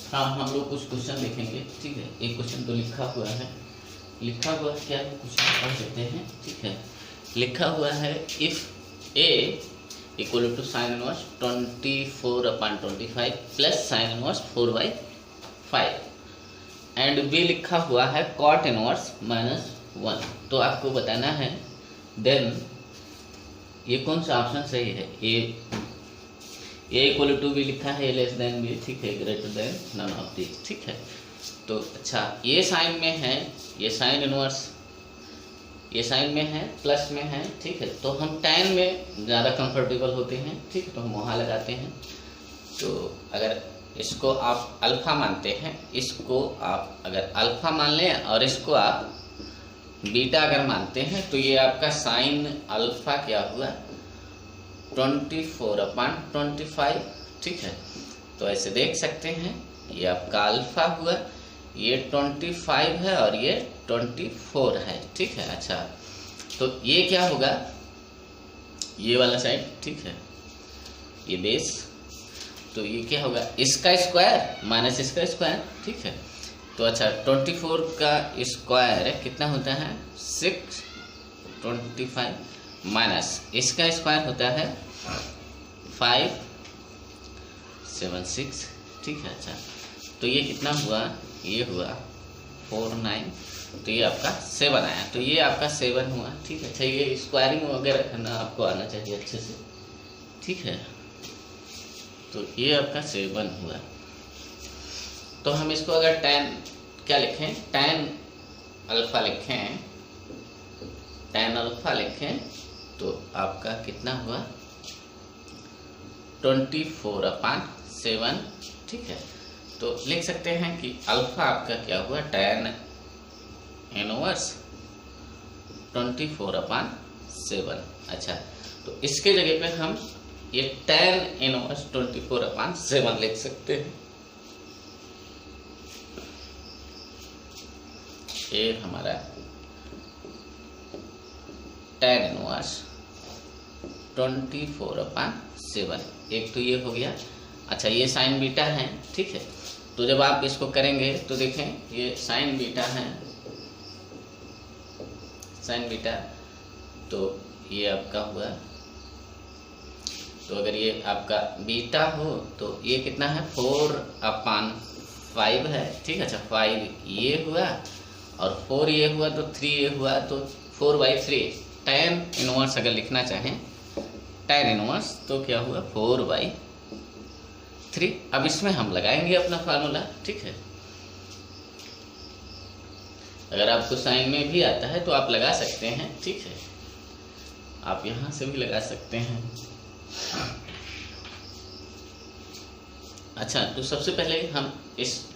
हाँ, हम लोग कुछ क्वेश्चन देखेंगे, ठीक है। एक क्वेश्चन तो लिखा हुआ है, लिखा हुआ क्या है क्वेश्चन पढ़ देते हैं, ठीक है। लिखा हुआ है if A equal to sine inverse 24/25 plus sine inverse 4/5 and B लिखा हुआ है कॉट इनवर्स -1। तो आपको बताना है देन ये कौन सा ऑप्शन सही है। ए इक्वल टू बी लिखा है, ए लेस देन बी, ठीक है, greater than none of this, ठीक है। तो अच्छा, ये साइन में है, ये साइन इनवर्स, ये साइन में है, प्लस में है, ठीक है। तो हम tan में ज़्यादा कंफर्टेबल होते हैं, ठीक है, तो हम वहाँ लगाते हैं। तो अगर इसको आप अल्फ़ा मानते हैं, इसको आप अगर अल्फ़ा मान लें और इसको आप बीटा अगर मानते हैं, तो ये आपका साइन अल्फ़ा क्या हुआ 24/25, ठीक है। तो ऐसे देख सकते हैं, ये आपका अल्फ़ा हुआ, ये 25 है और ये 24 है, ठीक है। अच्छा, तो ये क्या होगा, ये वाला साइड, ठीक है, ये बेस, तो ये क्या होगा, इसका स्क्वायर माइनस इसका स्क्वायर, ठीक है। तो अच्छा, 24 का स्क्वायर कितना होता है 625 माइनस इसका स्क्वायर होता है 576, ठीक है। अच्छा, तो ये कितना हुआ, ये हुआ 49, तो ये आपका 7 आया, तो ये आपका 7 हुआ, ठीक है। अच्छा, ये स्क्वायरिंग वगैरह करना आपको आना चाहिए अच्छे से, ठीक है। तो ये आपका 7 हुआ। तो हम इसको अगर tan क्या लिखें, tan अल्फ़ा लिखें, tan अल्फ़ा लिखें, तो आपका कितना हुआ 24/7, ठीक है। तो लिख सकते हैं कि अल्फ़ा आपका क्या हुआ tan इनवर्स 24/7। अच्छा, तो इसके जगह पे हम ये tan इनवर्स 24/7 लिख सकते हैं। ये हमारा tan इनवर्स 24/7, एक तो ये हो गया। अच्छा, ये साइन बीटा है, ठीक है। तो जब आप इसको करेंगे तो देखें, ये साइन बीटा है, साइन बीटा, तो ये आपका हुआ, तो अगर ये आपका बीटा हो तो ये कितना है 4/5 है, ठीक है। अच्छा, 5 ये हुआ और 4 ये हुआ, तो 3 ये हुआ, तो 4/3 tan इनवर्स अगर लिखना चाहें tan इनवर्स, तो क्या हुआ 4/3। अब इसमें हम लगाएंगे अपना फार्मूला, ठीक है। अगर आपको साइन में भी आता है तो आप लगा सकते हैं, ठीक है, आप यहाँ से भी लगा सकते हैं। अच्छा, तो सबसे पहले हम इस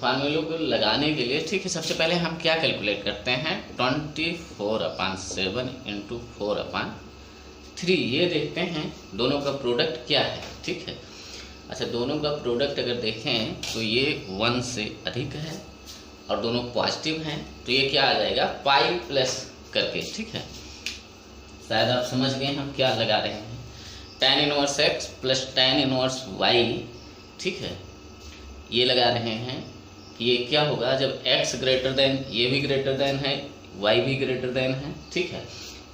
फार्मूले को लगाने के लिए, ठीक है, सबसे पहले हम क्या कैलकुलेट करते हैं 24/7 × 4/3, ये देखते हैं दोनों का प्रोडक्ट क्या है, ठीक है। अच्छा, दोनों का प्रोडक्ट अगर देखें तो ये 1 से अधिक है और दोनों पॉजिटिव हैं, तो ये क्या आ जाएगा पाई प्लस करके, ठीक है। शायद आप समझ गए हम क्या लगा रहे हैं, tan inverse x plus tan inverse y, ठीक है, ये लगा रहे हैं। ये क्या होगा जब x ग्रेटर देन, ये भी ग्रेटर देन है, y भी ग्रेटर देन है, ठीक है,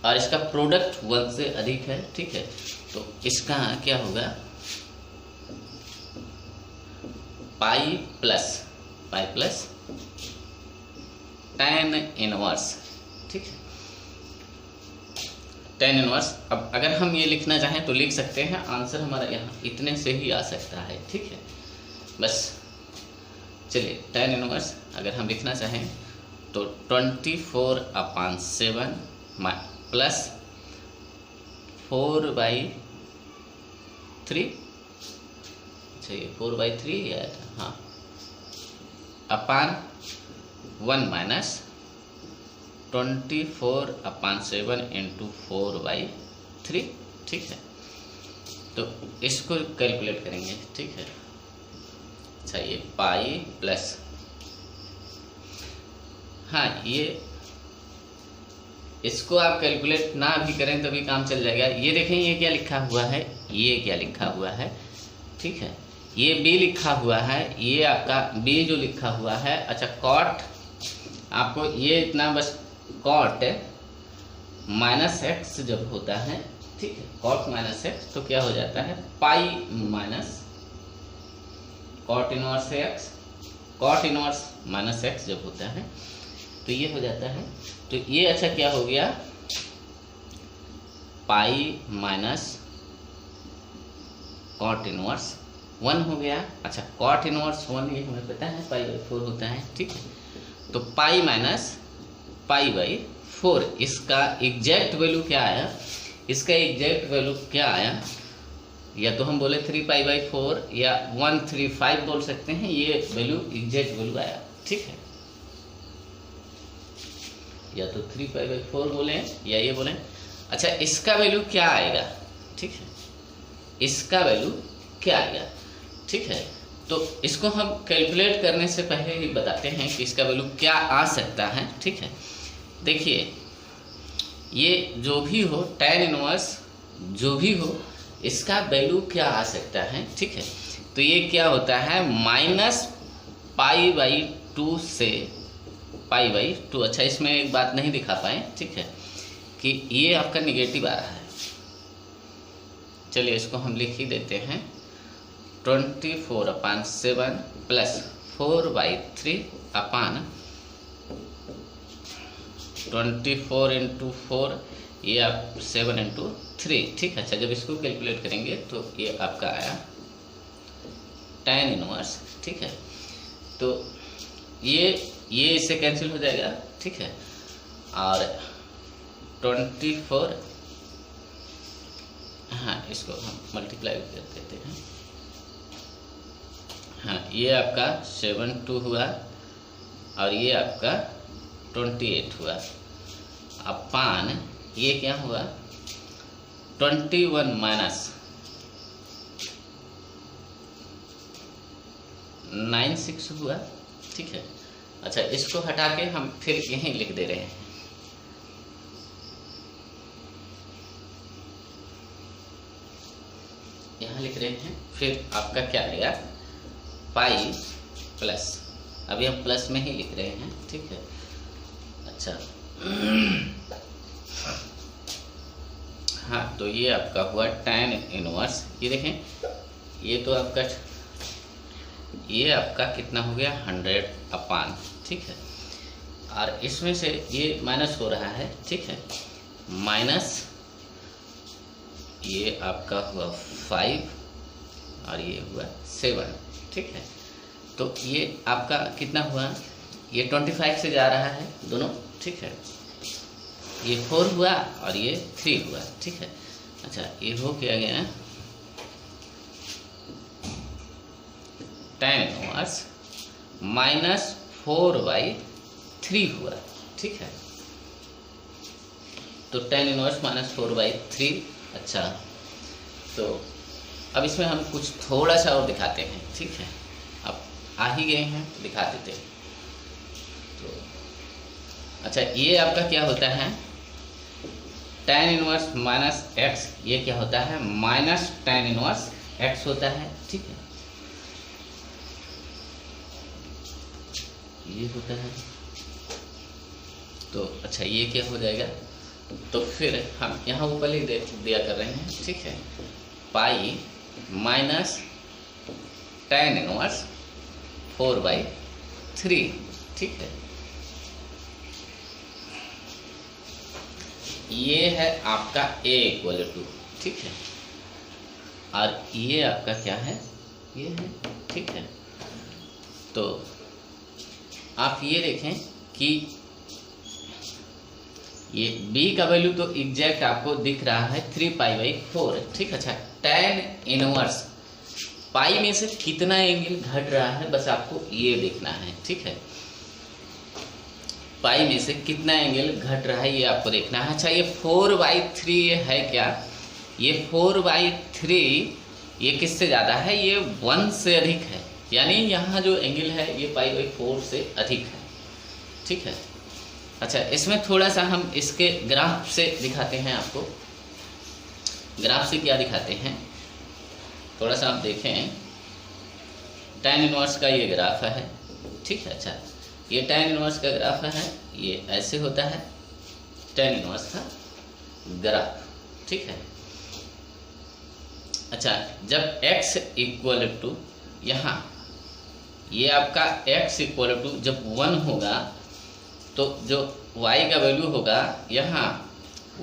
और इसका प्रोडक्ट 1 से अधिक है, ठीक है। तो इसका क्या होगा पाई प्लस tan इनवर्स, ठीक है, tan इनवर्स। अब अगर हम ये लिखना चाहें तो लिख सकते हैं, आंसर हमारा यहाँ इतने से ही आ सकता है, ठीक है। बस चलिए, tan इनवर्स अगर हम लिखना चाहें तो 24/7 प्लस 4/3, अच्छा ये 4/3 आया था, हाँ, अपान 1 माइनस 24/7 × 4/3, ठीक है। तो इसको कैलकुलेट करेंगे, ठीक है। अच्छा, ये पाई प्लस, हाँ, ये इसको आप कैलकुलेट ना भी करें तो भी काम चल जाएगा। ये देखें, ये क्या लिखा हुआ है, ये क्या लिखा हुआ है, ठीक है, ये बी लिखा हुआ है, ये आपका बी जो लिखा हुआ है, अच्छा कॉट आपको ये इतना बस कॉट माइनस एक्स जब होता है, ठीक है, कॉट माइनस एक्स तो क्या हो जाता है pi minus cot inverse x, cot inverse minus x जब होता है तो ये हो जाता है। तो ये अच्छा क्या हो गया पाई माइनस कॉट इनवर्स 1 हो गया। अच्छा कॉट इनवर्स 1 ये हमें पता है पाई बाई 4 होता है, ठीक है। तो पाई माइनस पाई बाई 4 इसका एग्जैक्ट वैल्यू क्या आया, इसका एग्जैक्ट वैल्यू क्या आया, या तो हम बोले 3 पाई बाई 4 या 135 बोल सकते हैं, ये वैल्यू एग्जैक्ट वैल्यू आया, ठीक है। या तो 3 पाई बाई 4 बोले या ये बोले। अच्छा इसका वैल्यू क्या आएगा, ठीक है, इसका वैल्यू क्या आएगा, ठीक है। तो इसको हम कैलकुलेट करने से पहले ही बताते हैं कि इसका वैल्यू क्या आ सकता है, ठीक है। देखिए ये जो भी हो tan इनवर्स जो भी हो इसका वैल्यू क्या आ सकता है, ठीक है। तो ये क्या होता है माइनस पाई बाई 2 से पाई बाई 2। अच्छा इसमें एक बात नहीं दिखा पाए, ठीक है, कि ये आपका निगेटिव आ रहा है, चलिए इसको हम लिख ही देते हैं 24/7 प्लस 4/3 अपान 24 × 4 ये आप 7 × 3, ठीक है। अच्छा जब इसको कैलकुलेट करेंगे तो ये आपका आया tan इनवर्स, ठीक है। तो ये इससे कैंसिल हो जाएगा, ठीक है, और 24 हाँ इसको हम मल्टीप्लाई कर देते हैं, हाँ ये आपका 7/2 हुआ और ये आपका 28 हुआ अपान ये क्या हुआ 21 माइनस 96 हुआ, ठीक है। अच्छा इसको हटा के हम फिर यहीं लिख दे रहे हैं, यहाँ लिख रहे हैं, फिर आपका क्या आएगा पाई प्लस, अभी हम प्लस में ही लिख रहे हैं, ठीक है। अच्छा हाँ तो ये आपका हुआ tan इनवर्स, ये देखें ये तो आपका ये आपका कितना हो गया 100 अपान, ठीक है, और इसमें से ये माइनस हो रहा है, ठीक है, माइनस ये आपका हुआ 5 और ये हुआ 7, ठीक है। तो ये आपका कितना हुआ, ये 25 से जा रहा है दोनों, ठीक है, ये 4 हुआ और ये 3 हुआ, ठीक है। अच्छा ये हो क्या गया tan इनवर्स माइनस 4/3 हुआ, ठीक है। तो tan इनवर्स माइनस 4/3। अच्छा तो अब इसमें हम कुछ थोड़ा सा और दिखाते हैं, ठीक है, अब आ ही गए हैं दिखा देते हैं। तो अच्छा ये आपका क्या होता है tan इनवर्स माइनस एक्स, ये क्या होता है माइनस tan इनवर्स एक्स होता है, ठीक है, ये होता है। तो अच्छा ये क्या हो जाएगा, तो फिर हम यहाँ ऊपर ही दिया कर रहे हैं, ठीक है, पाई माइनस tan इनवर्स 4/3, ठीक है। ये है आपका a = 2, ठीक है, और ये आपका क्या है ये है, ठीक है। तो आप ये देखें कि ये b का वैल्यू तो एग्जैक्ट आपको दिख रहा है 3π/4, ठीक। अच्छा tan इनवर्स पाई में से कितना एंगल घट रहा है बस आपको ये देखना है, ठीक है, पाई में से कितना एंगल घट रहा है ये आपको देखना है। अच्छा ये 4/3 है क्या, ये 4/3 ये किससे ज़्यादा है, ये 1 से अधिक है, यानी यहाँ जो एंगल है ये π/4 से अधिक है, ठीक है। अच्छा इसमें थोड़ा सा हम इसके ग्राफ से दिखाते हैं आपको, ग्राफ से क्या दिखाते हैं थोड़ा सा आप देखें। tan इनवर्स का ये ग्राफ है, ठीक है। अच्छा, ये tan इनवर्स का ग्राफ है, ये ऐसे होता है tan इनवर्स का ग्राफ, ठीक है। अच्छा, जब x इक्वल टू यहाँ ये आपका x इक्वल टू जब 1 होगा तो जो y का वैल्यू होगा यहाँ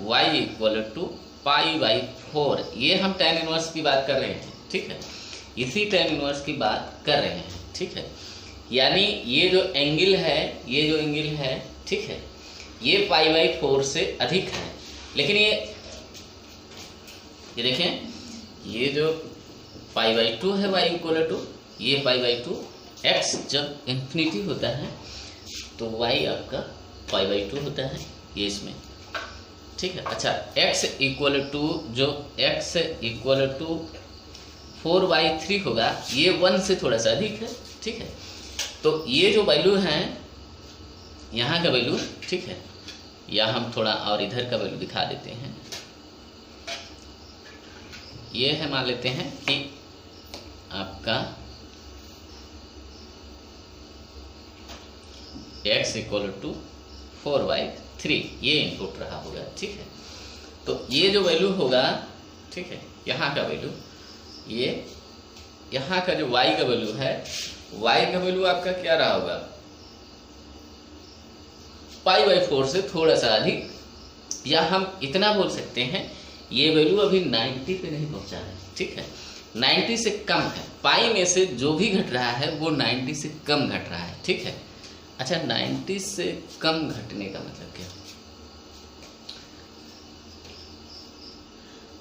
y इक्वल टू π/4, ये हम tan इनवर्स की बात कर रहे हैं, ठीक है। इसी tan इनवर्स की बात कर रहे हैं, ठीक है। यानी ये जो एंगल है, ठीक है, ये π/4 से अधिक है। लेकिन ये देखें, ये जो π/2 है y इक्वल टू, ये π/2, x जब इन्फिनिटी होता है तो y आपका π/2 होता है, ये इसमें, ठीक है। अच्छा, x इक्वल टू जो x इक्वल टू 4/3 होगा, ये 1 से थोड़ा सा अधिक है, ठीक है। तो ये जो वैल्यू है यहाँ का वैल्यू, ठीक है, या हम थोड़ा और इधर का वैल्यू दिखा देते हैं। ये है, मान लेते हैं कि आपका x इक्वल टू 4/3, ये इनपुट रहा होगा, ठीक है। तो ये जो वैल्यू होगा, ठीक है, यहाँ का वैल्यू, ये यहाँ का जो y का वैल्यू है, y का वैल्यू आपका क्या रहा होगा, π/4 से थोड़ा सा अधिक, या हम इतना बोल सकते हैं ये वैल्यू अभी 90 पे नहीं पहुंचा है, ठीक है, 90 से कम है। पाई में से जो भी घट रहा है वो 90 से कम घट रहा है, ठीक है। अच्छा, 90 से कम घटने का मतलब क्या?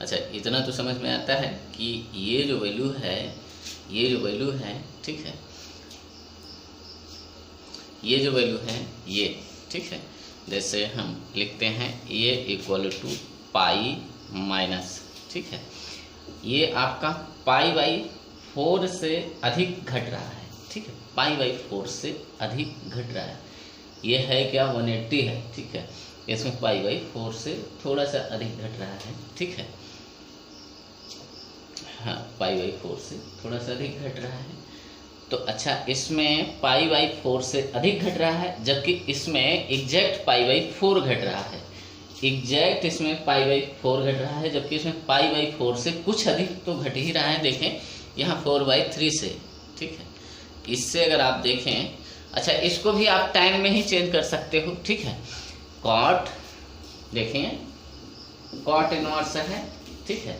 अच्छा, इतना तो समझ में आता है कि ये जो वैल्यू है, ठीक है, ये जो वैल्यू है ये, ठीक है, जैसे हम लिखते हैं ये इक्वल टू पाई माइनस, ठीक है, ये आपका π/4 से अधिक घट रहा है, ठीक है, π/4 से अधिक घट रहा है। ये है क्या, 180 है, ठीक है, इसमें π/4 से थोड़ा सा अधिक घट रहा है, ठीक है, हाँ, π/4 से थोड़ा सा अधिक घट रहा है। तो अच्छा, इसमें π/4 से अधिक घट रहा है, जबकि इसमें एग्जैक्ट π/4 घट रहा है, एग्जैक्ट इसमें π/4 घट रहा है, जबकि इसमें π/4 से कुछ अधिक तो घट ही रहा है। देखें यहाँ 4/3 से, ठीक है, इससे अगर आप देखें, अच्छा, इसको भी आप tan में ही चेंज कर सकते हो, ठीक है। cot, देखें cot इनवर्स है, ठीक है,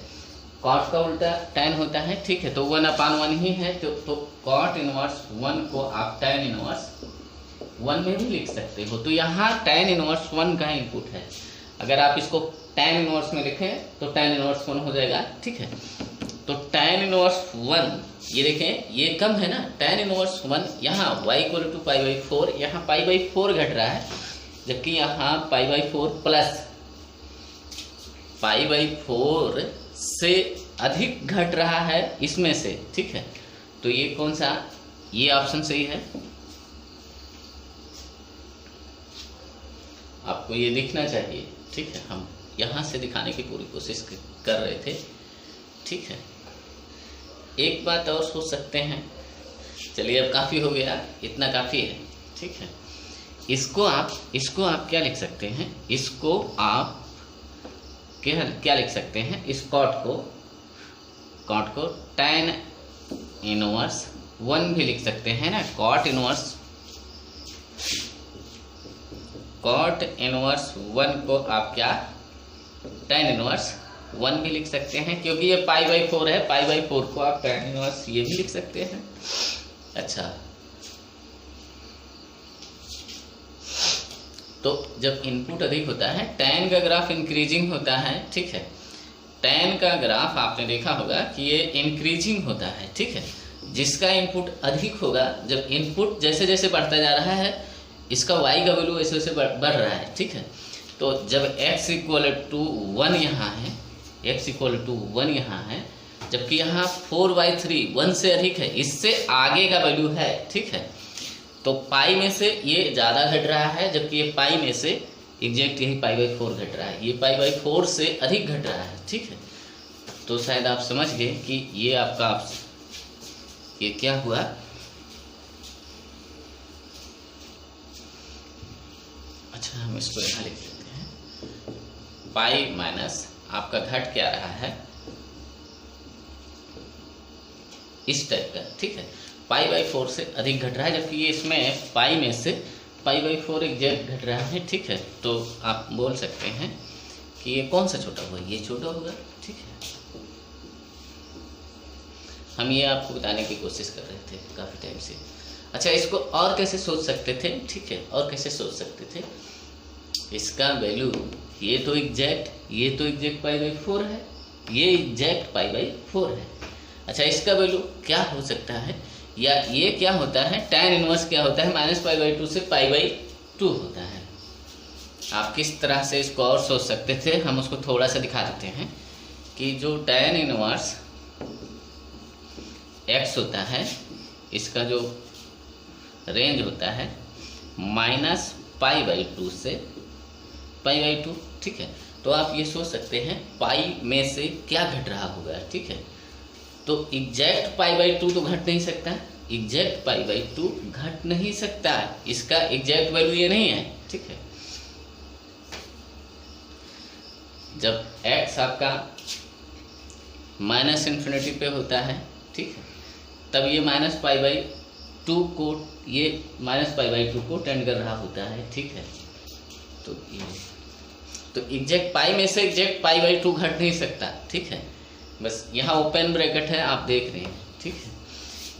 cot का उल्टा tan होता है, ठीक है, तो 1/1 ही है, तो cot इनवर्स 1 को आप tan इनवर्स 1 में भी लिख सकते हो। तो यहाँ tan इनवर्स 1 का इनपुट है, अगर आप इसको tan इनवर्स में लिखें तो tan इनवर्स 1 हो जाएगा, ठीक है। तो tan इनवर्स 1, ये देखें, ये कम है ना, tan इनवर्स 1, यहाँ y इक्वल टू π/4, यहाँ π/4 घट रहा है, जबकि यहाँ π/4 प्लस π/4 से अधिक घट रहा है इसमें से, ठीक है। तो ये कौन सा, ये ऑप्शन सही है, आपको ये दिखना चाहिए, ठीक है। हम यहाँ से दिखाने की पूरी कोशिश कर रहे थे, ठीक है। एक बात और सोच सकते हैं, चलिए अब काफ़ी हो गया, इतना काफ़ी है, ठीक है। इसको आप क्या लिख सकते हैं, इसको आप क्या लिख सकते हैं, इस कॉट को tan इनवर्स 1 भी लिख सकते हैं ना, cot इनवर्स 1 को आप क्या tan इनवर्स 1 भी लिख सकते हैं, क्योंकि ये π/4 है, π/4 को आप tan इनवर्स ये भी लिख सकते हैं। अच्छा, तो जब इनपुट अधिक होता है, tan का ग्राफ इंक्रीजिंग होता है, ठीक है, tan का ग्राफ आपने देखा होगा कि ये इंक्रीजिंग होता है, ठीक है। जिसका इनपुट अधिक होगा, जब इनपुट जैसे जैसे बढ़ता जा रहा है, इसका y का वैल्यू वैसे वैसे बढ़ रहा है, ठीक है। तो जब x इक्वल टू 1 यहाँ है, x इक्वल टू 1 यहाँ है, जबकि यहाँ 4/3 1 से अधिक है, इससे आगे का वैल्यू है, ठीक है। तो पाई में से ये ज़्यादा घट रहा है, जबकि ये पाई में से एग्जैक्ट यही π/4 घट रहा है, ये π/4 से अधिक घट रहा है, ठीक है। तो शायद आप समझ गए कि ये आपका ये क्या हुआ, अच्छा हम इसको यहाँ लिख देते हैं, पाई माइनस आपका घट क्या रहा है इस टाइप का, ठीक है, π/4 से अधिक घट रहा है, जबकि ये इसमें पाई में से π/4 एग्जैक्ट घट रहा है, ठीक है। तो आप बोल सकते हैं कि ये कौन सा छोटा होगा, ये छोटा होगा, ठीक है। हम ये आपको बताने की कोशिश कर रहे थे काफ़ी टाइम से। अच्छा, इसको और कैसे सोच सकते थे, ठीक है, और कैसे सोच सकते थे, इसका वैल्यू ये तो एग्जैक्ट π/4 है, ये एग्जैक्ट π/4 है। अच्छा, इसका वैल्यू क्या हो सकता है, या ये क्या होता है, tan इनवर्स क्या होता है, -π/2 से π/2 होता है। आप किस तरह से इसको और सोच सकते थे, हम उसको थोड़ा सा दिखा देते हैं कि जो tan इनवर्स x होता है, इसका जो रेंज होता है -π/2 से π/2, ठीक है। तो आप ये सोच सकते हैं पाई में से क्या घट रहा होगा, ठीक है। तो एग्जैक्ट π/2 तो घट नहीं सकता, एग्जैक्ट π/2 घट नहीं सकता, इसका एग्जैक्ट वैल्यू ये नहीं है, ठीक है। जब x आपका -∞ पे होता है, ठीक है, तब ये -π/2 को, ये -π/2 को टेंड कर रहा होता है, ठीक है। तो ये तो एग्जैक्ट पाई में से एग्जैक्ट π/2 घट नहीं सकता, ठीक है। बस यहाँ ओपन ब्रैकेट है, आप देख रहे हैं, ठीक है।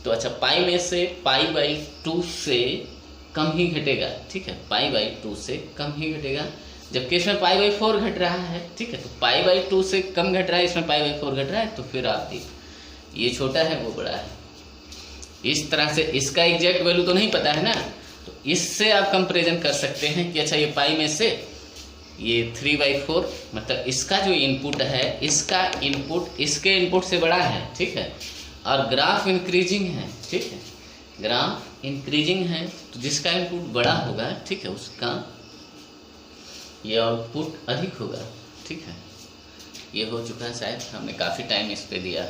तो अच्छा, पाई में से π/2 से कम ही घटेगा, ठीक है, π/2 से कम ही घटेगा, जबकि इसमें π/4 घट रहा है, ठीक है। तो π/2 से कम घट रहा है, इसमें π/4 घट रहा है, तो फिर आप देखिए ये छोटा है वो बड़ा है। इस तरह से इसका एग्जैक्ट वैल्यू तो नहीं पता है ना, तो इससे आप कंपेरिजन कर सकते हैं कि अच्छा ये पाई में से ये 3/4, मतलब इसका जो इनपुट है, इसका इनपुट इसके इनपुट से बड़ा है, ठीक है, और ग्राफ इंक्रीजिंग है, ठीक है, ग्राफ इंक्रीजिंग है, तो जिसका इनपुट बड़ा होगा, ठीक है, उसका ये आउटपुट अधिक होगा, ठीक है। ये हो चुका है, शायद हमने काफ़ी टाइम इस पे दिया।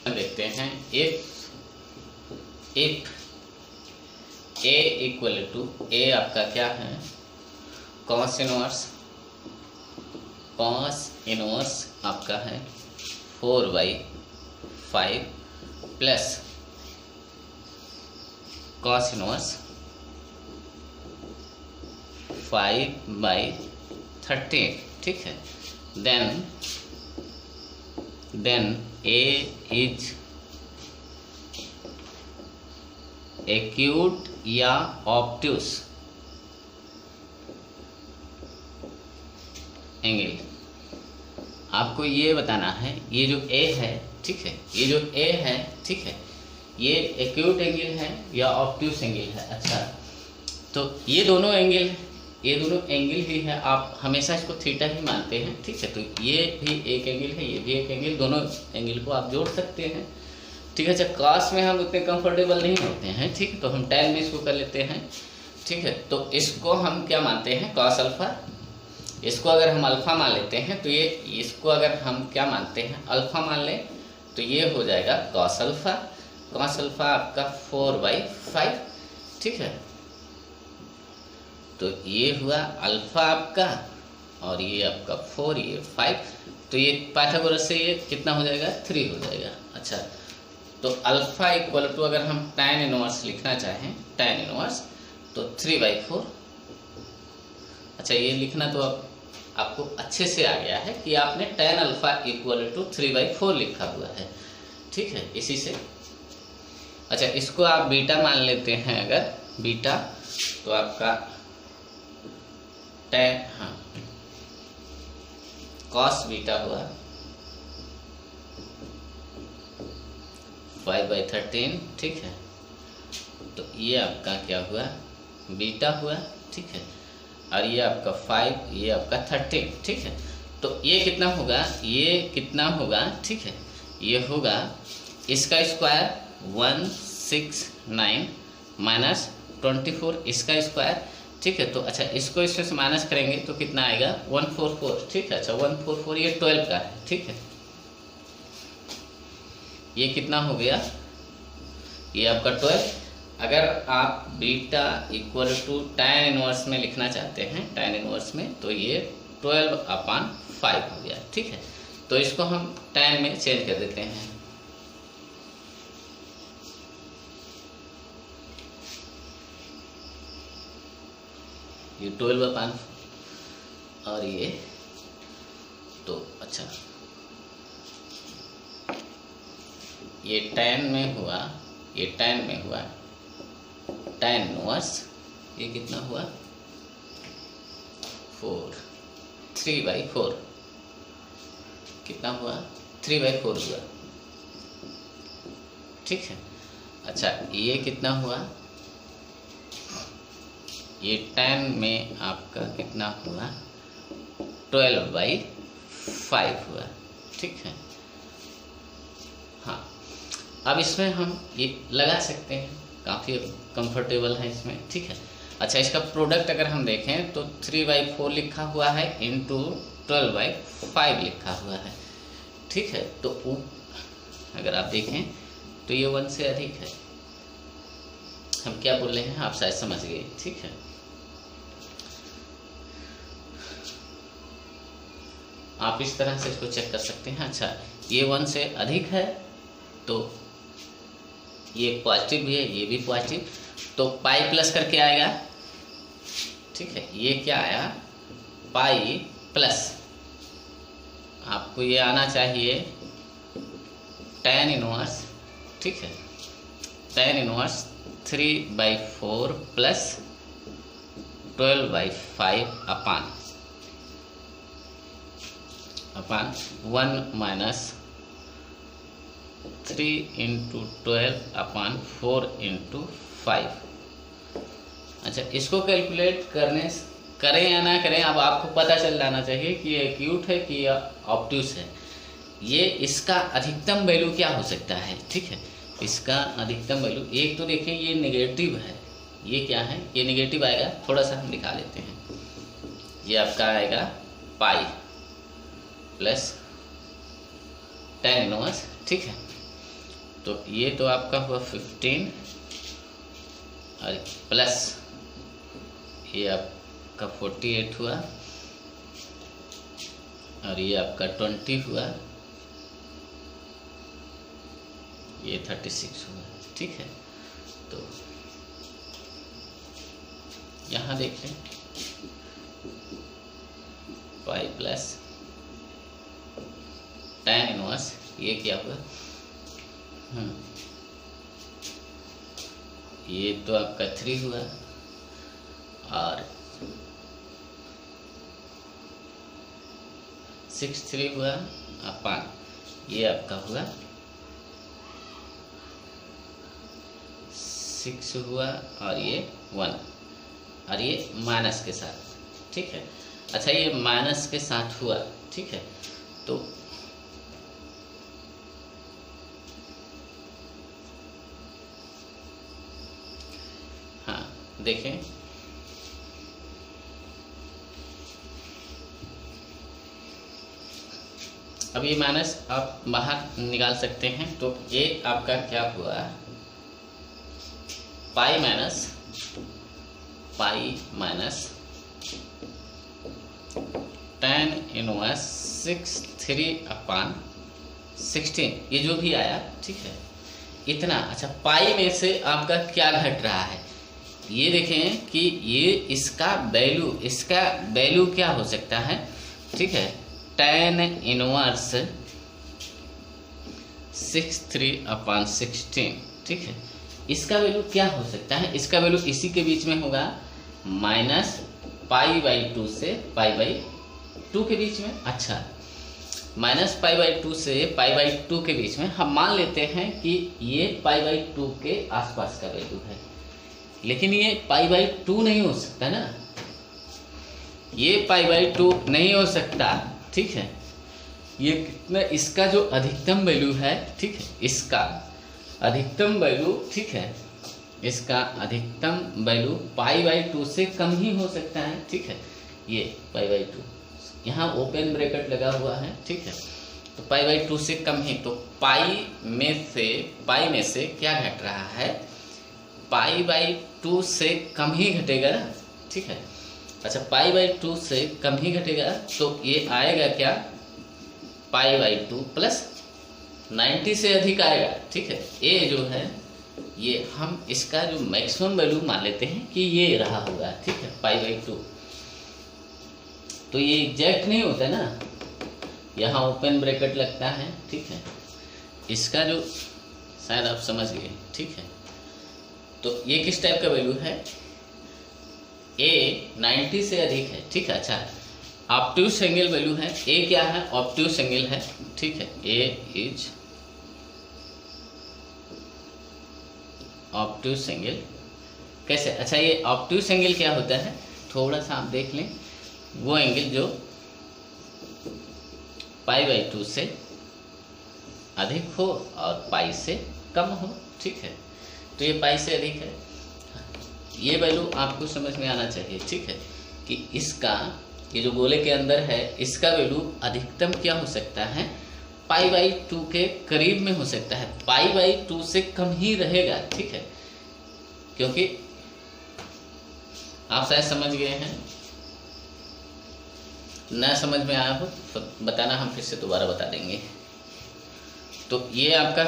देखते हैं, इफ A = A आपका क्या है, cos इनवर्स आपका है 4/5 प्लस cos इनवर्स 5/13, ठीक है। देन A इज एक्यूट या ऑब्ट्यूस एंगल। आपको ये बताना है, ये जो A है, ठीक है, ये जो A है, ठीक है, ये एक्यूट एंगल है या ऑब्ट्यूस एंगल है। अच्छा, तो ये दोनों एंगल ही है, आप हमेशा इसको थीटा ही मानते हैं, ठीक है। तो ये भी एक एंगल है, ये भी एक एंगल, दोनों एंगल को आप जोड़ सकते हैं, ठीक है। अच्छा, कॉस में हम उतने कंफर्टेबल नहीं होते हैं, ठीक है, तो हम tan में इसको कर लेते हैं, ठीक है। तो इसको हम क्या मानते हैं, cos अल्फा। इसको अगर हम अल्फा मान लेते हैं तो ये, इसको अगर हम क्या मानते हैं, अल्फा मान लें, तो ये हो जाएगा cos अल्फा। cos अल्फा आपका 4/5, ठीक है। तो ये हुआ अल्फा आपका, और ये आपका 4, ये 5, तो ये पाइथागोरस से ये कितना हो जाएगा, 3 हो जाएगा। अच्छा, तो अल्फा = अगर हम tan इनवर्स लिखना चाहें, tan इनवर्स, तो 3/4। अच्छा, ये लिखना तो अब आपको अच्छे से आ गया है कि आपने tan अल्फा = 3/4 लिखा हुआ है, ठीक है, इसी से। अच्छा, इसको आप बीटा मान लेते हैं, अगर बीटा, तो आपका tan, हाँ, cos बीटा हुआ 5/13, ठीक है। तो ये आपका क्या हुआ, बीटा हुआ, ठीक है, और ये आपका 5, ये आपका 13, ठीक है। तो ये कितना होगा, ठीक है, ये होगा इसका स्क्वायर 169 माइनस 24 इसका स्क्वायर, ठीक है। तो अच्छा, इसको इसमें से माइनस करेंगे तो कितना आएगा, 144, ठीक है। अच्छा, 144 ये 12 का है, ठीक है। ये कितना हो गया, ये आपका 12, अगर आप beta equal to tan inverse में लिखना चाहते हैं, tan इनवर्स में, तो ये 12/5 हो गया। ठीक है, तो इसको हम tan में चेंज कर देते हैं। ये 12/5 और ये तो अच्छा, ये tan में हुआ, ये tan में हुआ tan इनवर्स, ये कितना हुआ 4, 3/4 कितना हुआ 3/4 हुआ। ठीक है, अच्छा ये कितना हुआ, ये tan में आपका कितना हुआ 12/5 हुआ। ठीक है, हाँ अब इसमें हम ये लगा सकते हैं, काफ़ी कंफर्टेबल है इसमें। ठीक है, अच्छा इसका प्रोडक्ट अगर हम देखें तो 3/4 लिखा हुआ है इंटू 12/5 लिखा हुआ है। ठीक है, तो अगर आप देखें तो ये 1 से अधिक है। हम क्या बोल रहे हैं आप शायद समझ गए। ठीक है, आप इस तरह से इसको चेक कर सकते हैं। अच्छा ये 1 से अधिक है तो ये पॉजिटिव भी है, ये भी पॉजिटिव, तो पाई प्लस करके आएगा। ठीक है, ये क्या आया पाई प्लस, आपको ये आना चाहिए tan इनवर्स। ठीक है, tan इनवर्स 3/4 प्लस 12/5 अपान 1 माइनस 3 इंटू 12/4 इंटू 5। अच्छा इसको कैलकुलेट करें या ना करें, अब आपको पता चल जाना चाहिए कि ये एक्यूट है कि या ऑब्ट्यूस है। ये इसका अधिकतम वैल्यू क्या हो सकता है। ठीक है, इसका अधिकतम वैल्यू एक तो देखिए ये नेगेटिव है, ये क्या है ये नेगेटिव आएगा, थोड़ा सा हम दिखा लेते हैं। ये आपका आएगा पाई प्लस tan इनवर्स। ठीक है, तो ये तो आपका हुआ 15 और प्लस ये आपका 48 हुआ और ये आपका 20 हुआ, ये 36 हुआ। ठीक है, तो यहाँ देख लें पाई प्लस tan इनवर्स, ये क्या हुआ ये तो आपका 3 हुआ और 6/3 हुआ अपान ये आपका हुआ 6 हुआ और ये 1 और ये माइनस के साथ। ठीक है, अच्छा ये माइनस के साथ हुआ। ठीक है, तो हाँ देखें अब ये माइनस आप बाहर निकाल सकते हैं, तो ये आपका क्या हुआ पाई माइनस tan इनवर्स 6/3/16 ये जो भी आया। ठीक है, इतना। अच्छा पाई में से आपका क्या घट रहा है, ये देखें कि ये इसका वैल्यू क्या हो सकता है। ठीक है, tan इनवर्स 6/3/16। ठीक है, इसका वैल्यू क्या हो सकता है, इसका वैल्यू इसी के बीच में होगा माइनस π/2 से π/2 के बीच में। अच्छा माइनस π/2 से π/2 के बीच में हम मान लेते हैं कि ये π/2 के आसपास का वैल्यू है, लेकिन ये π/2 नहीं हो सकता ना, ये π/2 नहीं हो सकता। ठीक है, ये कितना इसका जो अधिकतम वैल्यू है। ठीक है, इसका अधिकतम वैल्यू, ठीक है, इसका अधिकतम वैल्यू π/2 से कम ही हो सकता है। ठीक है, ये π/2 यहाँ ओपन ब्रैकेट लगा हुआ है। ठीक है, तो π/2 से कम ही, तो पाई में से क्या घट रहा है पाई बाई 2 से कम ही घटेगा ना, ठीक है। अच्छा, पाई बाई 2 से कम ही घटेगा तो ये आएगा क्या, पाई बाई 2 प्लस 90 से अधिक आएगा, ठीक है। ये जो है ये हम इसका जो मैक्सिमम वैल्यू मान लेते हैं कि ये रहा होगा, ठीक है, पाई बाई 2। तो ये एग्जैक्ट नहीं होता ना, यहाँ ओपन ब्रैकेट लगता है, ठीक है। इसका जो शायद आप समझ गए, ठीक है। तो ये किस टाइप का वैल्यू है, ए 90 से अधिक है, ठीक है। अच्छा, ऑब्ट्यूज एंगल वैल्यू है, ए क्या है, ऑब्ट्यूज एंगल है, ठीक है। ए इज ऑब्ट्यूज एंगल। कैसे, अच्छा ये ऑब्ट्यूज एंगल क्या होता है, थोड़ा सा आप देख लें, वो एंगल जो पाई बाई 2 से अधिक हो और पाई से कम हो, ठीक है। तो ये पाई से अधिक है, ये वैल्यू आपको समझ में आना चाहिए, ठीक है, कि इसका ये जो गोले के अंदर है इसका वैल्यू अधिकतम क्या हो सकता है, पाई बाई 2 के करीब में हो सकता है, पाई बाई 2 से कम ही रहेगा, ठीक है। क्योंकि आप शायद समझ गए हैं, ना समझ में आया हो तो बताना, हम फिर से दोबारा बता देंगे। तो ये आपका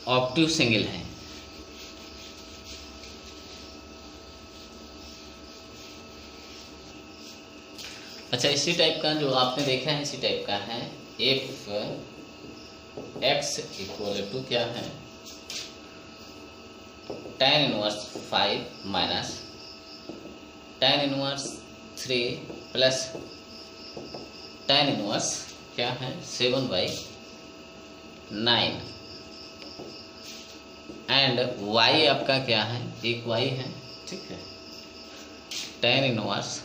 ऑब्ट्यूज एंगल है, अच्छा इसी टाइप का जो आपने देखा है इसी टाइप का है, इफ x इक्वल टू क्या है, tan inverse 5 minus tan inverse 3 plus tan inverse क्या है 7/9 एंड y आपका क्या है, एक y है, ठीक है। tan inverse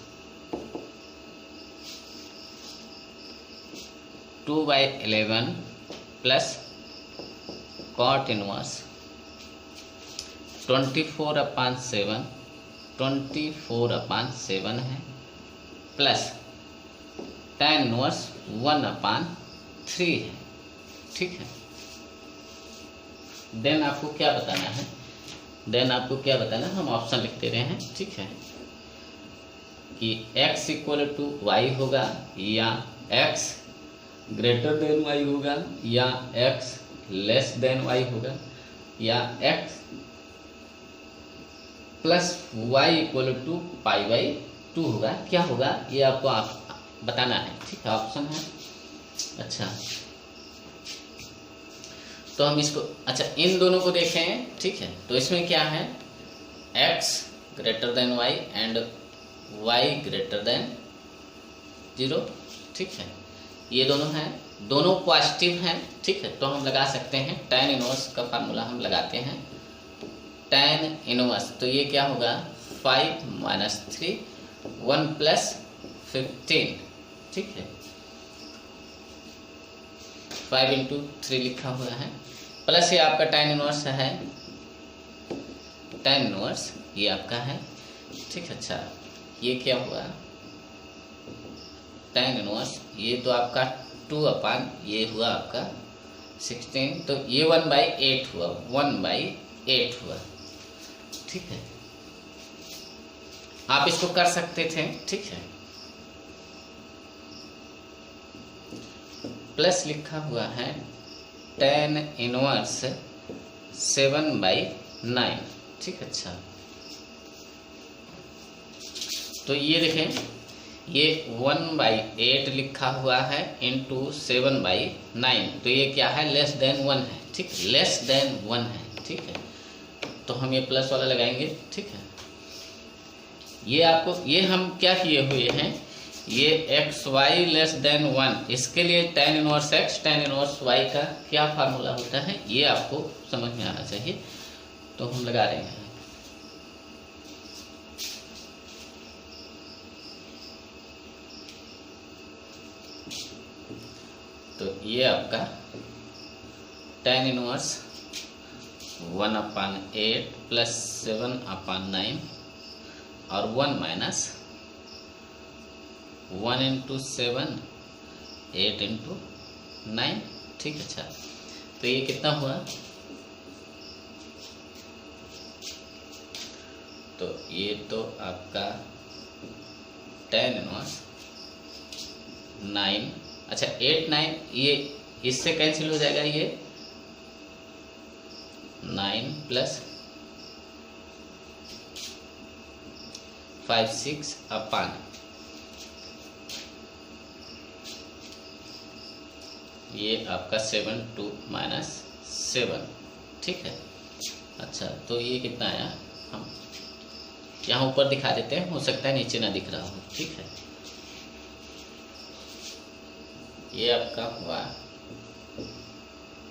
2/11 plus cot inverse 24/7 है प्लस tan इनवर्स 1/3 है, ठीक है। देन आपको क्या बताना है, हम ऑप्शन लिखते रहे हैं, ठीक है, कि x इक्वल टू वाई होगा या x ग्रेटर देन y होगा या x लेस देन y होगा या x plus y equal to pi by 2 होगा, क्या होगा ये आपको बताना है, ठीक है, ऑप्शन है। अच्छा तो हम इसको, अच्छा इन दोनों को देखें, ठीक है। तो इसमें क्या है, x greater than y and y greater than 0, ठीक है। ये दोनों हैं, दोनों पॉजिटिव हैं, ठीक है। तो हम लगा सकते हैं tan इनवर्स का फार्मूला हम लगाते हैं, tan इनवर्स तो ये क्या होगा 5 माइनस 3 1 प्लस 15, ठीक है। 5 इंटू 3 लिखा हुआ है प्लस ये आपका tan इनवर्स है, tan इनवर्स ये आपका है, ठीक है। अच्छा ये क्या हुआ tan इनवर्स, ये तो आपका 2 ये हुआ आपका 16, तो ये 1/8 हुआ, 1/8 हुआ, ठीक है। आप इसको कर सकते थे, ठीक है। प्लस लिखा हुआ है tan इनवर्स 7/9, ठीक है। अच्छा तो ये देखें, ये 1/8 लिखा हुआ है इंटू 7/9, तो ये क्या है लेस देन 1 है, ठीक है, लेस देन 1 है, ठीक है। तो हम ये प्लस वाला लगाएंगे, ठीक है। ये आपको, ये हम क्या किए हुए हैं, ये एक्स वाई लेस देन 1, इसके लिए tan inverse x tan inverse y का क्या फार्मूला होता है ये आपको समझ में आना चाहिए। तो हम लगा रहे हैं, तो ये आपका tan इनवर्स 1/8 प्लस 7/9 और 1 माइनस 1 इंटू 7 8 इंटू 9, ठीक है। अच्छा तो ये कितना हुआ, तो ये तो आपका tan इनवर्स 9, अच्छा 8 9, ये इससे कैंसिल हो जाएगा, ये 9 प्लस 5 6 अपान ये आपका 7 2 -7, ठीक है। अच्छा तो ये कितना आया, हम यहाँ ऊपर दिखा देते हैं, हो सकता है नीचे ना दिख रहा हो, ठीक है। ये आपका हुआ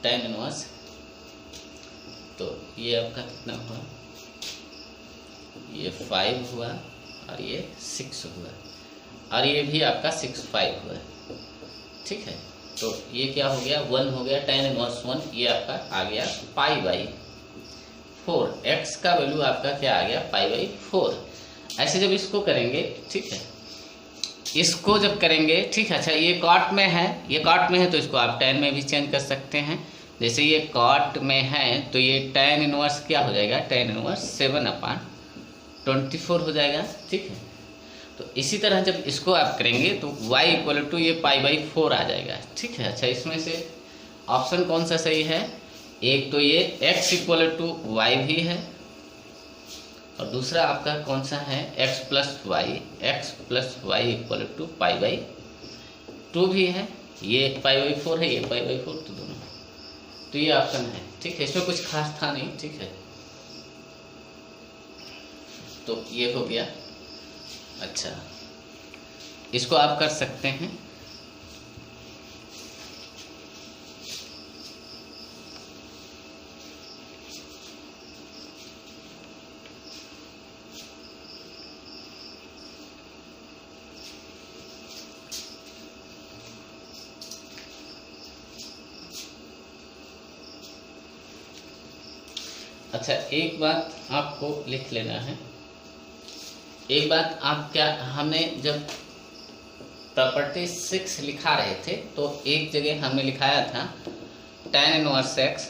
tan इनवर्स, तो ये आपका कितना हुआ, ये 5 हुआ और ये 6 हुआ और ये भी आपका 6 5 हुआ, ठीक है। तो ये क्या हो गया, 1 हो गया tan इनवर्स 1, ये आपका आ गया π/4, x का वैल्यू आपका क्या आ गया π/4। ऐसे जब इसको करेंगे, ठीक है, इसको जब करेंगे, ठीक है। अच्छा ये कॉट में है, ये कॉट में है तो इसको आप tan में भी चेंज कर सकते हैं। जैसे ये कॉट में है तो ये tan इनवर्स क्या हो जाएगा, tan इनवर्स 7/24 हो जाएगा, ठीक है। तो इसी तरह जब इसको आप करेंगे तो y = ये π/4 आ जाएगा, ठीक है। अच्छा इसमें से ऑप्शन कौन सा सही है, एक तो ये x = y भी है और दूसरा आपका कौन सा है, x + y = π/2 भी है, ये π/4 है, ये π/4, तो दोनों, तो ये ऑप्शन है, ठीक है। इसमें कुछ खास था नहीं, ठीक है। तो ये हो गया। अच्छा इसको आप कर सकते हैं, अच्छा एक बात आपको लिख लेना है, एक बात आप क्या, हमने जब प्रॉपर्टी 6 लिखा रहे थे तो एक जगह हमने लिखाया था tan inverse x,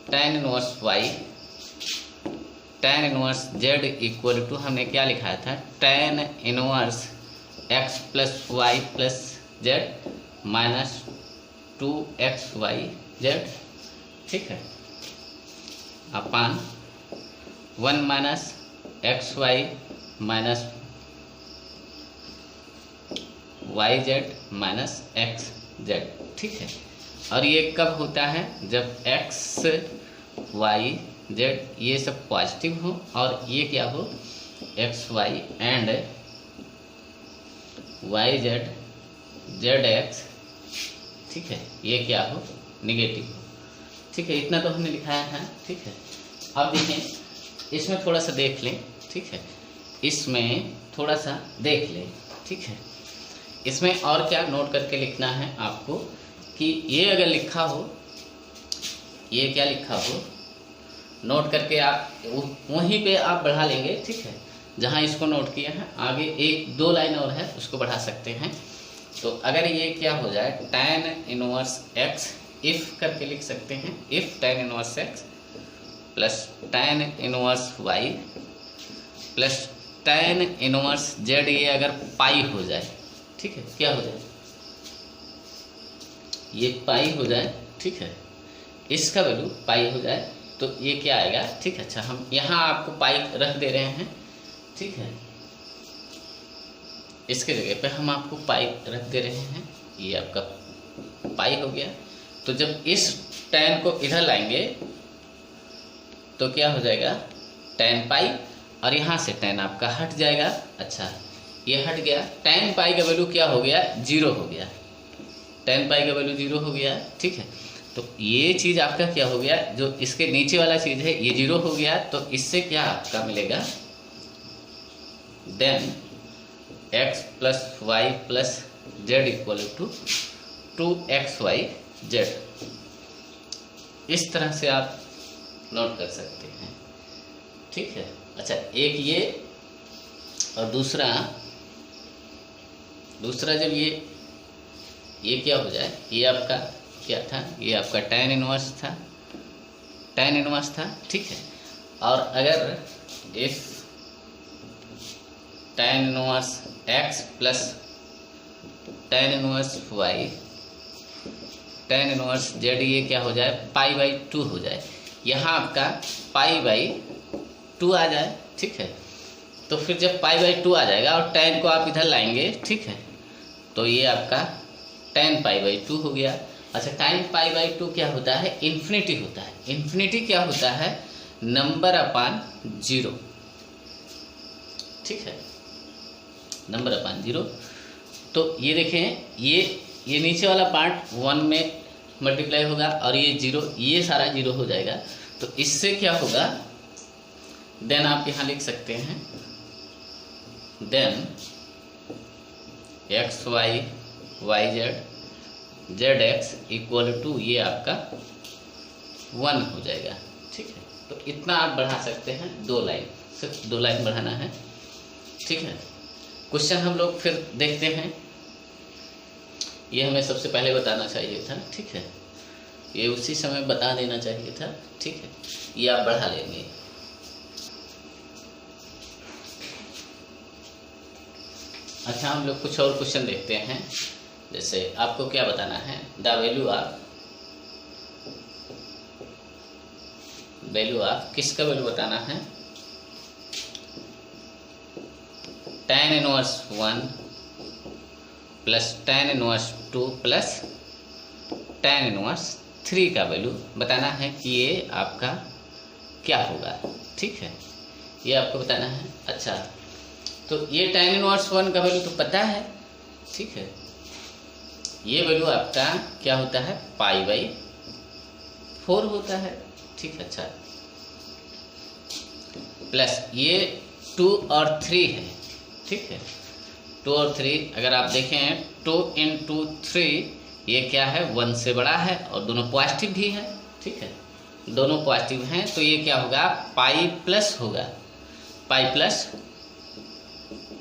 tan inverse y, tan inverse z = हमने क्या लिखाया था, tan inverse x + y + z - 2xyz, ठीक है, अपान 1 - xy - yz - xz, ठीक है। और ये कब होता है, जब x y z ये सब पॉजिटिव हो और ये क्या हो, x y and y z z x, ठीक है, ये क्या हो, निगेटिव हो, ठीक है। इतना तो हमने लिखाया था, ठीक है। अब देखें इसमें थोड़ा सा देख लें, ठीक है, इसमें थोड़ा सा देख लें, ठीक है। इसमें और क्या नोट करके लिखना है आपको कि ये अगर लिखा हो, ये क्या लिखा हो, नोट करके आप वहीं पे आप बढ़ा लेंगे, ठीक है, जहाँ इसको नोट किया है। आगे 1-2 लाइन और है, उसको बढ़ा सकते हैं। तो अगर ये क्या हो जाए, tan इनवर्स x इफ करके लिख सकते हैं, if tan inverse x plus tan inverse y plus tan inverse z, ये अगर पाई हो जाए, ठीक है, क्या हो जाए, ये पाई हो जाए, ठीक है, इसका वैल्यू पाई हो जाए तो ये क्या आएगा, ठीक है। अच्छा हम यहाँ आपको पाई रख दे रहे हैं, ठीक है, इसके जगह पे हम आपको पाई रख दे रहे हैं, ये आपका पाई हो गया। तो जब इस tan को इधर लाएंगे तो क्या हो जाएगा, tan पाई, और यहाँ से tan आपका हट जाएगा। अच्छा ये हट गया, tan पाई का वैल्यू क्या हो गया, 0 हो गया, tan पाई का वैल्यू 0 हो गया, ठीक है। तो ये चीज़ आपका क्या हो गया, जो इसके नीचे वाला चीज़ है ये 0 हो गया, तो इससे क्या आपका मिलेगा, then x + y + z = 2xyz, इस तरह से आप नोट कर सकते हैं, ठीक है। अच्छा एक ये, और दूसरा जब ये क्या हो जाए, ये आपका क्या था, ये आपका tan इनवर्स था, ठीक है। और अगर if tan inverse x plus tan inverse y tan inverse z ये क्या हो जाए π/2 हो जाए। यहाँ आपका π/2 आ जाए, ठीक है। तो फिर जब π/2 आ जाएगा और tan को आप इधर लाएंगे, ठीक है, तो ये आपका tan π/2 हो गया। अच्छा, tan π/2 क्या होता है? इन्फिनिटी होता है। इन्फिनिटी क्या होता है? नंबर अपान 0, ठीक है, नंबर अपान 0। तो ये देखें, ये नीचे वाला पार्ट 1 में मल्टीप्लाई होगा और ये 0, ये सारा 0 हो जाएगा। तो इससे क्या होगा? देन आप यहाँ लिख सकते हैं, then x y y z x equal to ये आपका 1 हो जाएगा, ठीक है। तो इतना आप बढ़ा सकते हैं, 2 लाइन, सिर्फ 2 लाइन बढ़ाना है, ठीक है। क्वेश्चन हम लोग फिर देखते हैं। ये हमें सबसे पहले बताना चाहिए था, ठीक है, ये उसी समय बता देना चाहिए था, ठीक है। ये आप बढ़ा लेंगे। अच्छा, हम लोग कुछ और क्वेश्चन देखते हैं। जैसे आपको क्या बताना है? द वैल्यू ऑफ किसका वैल्यू बताना है? tan inverse 1 plus tan inverse 2 plus tan inverse 3 का वैल्यू बताना है कि ये आपका क्या होगा, ठीक है, ये आपको बताना है। अच्छा, तो ये tan इनवर्स 1 का वैल्यू तो पता है, ठीक है, ये वैल्यू आपका क्या होता है? π/4 होता है, ठीक है। अच्छा, प्लस ये 2 और 3 है, ठीक है, 2 और 3 अगर आप देखें 2 × 3 ये क्या है? 1 से बड़ा है और दोनों पॉजिटिव भी है, ठीक है, दोनों पॉजिटिव हैं। तो ये क्या होगा? पाई प्लस होगा, पाई प्लस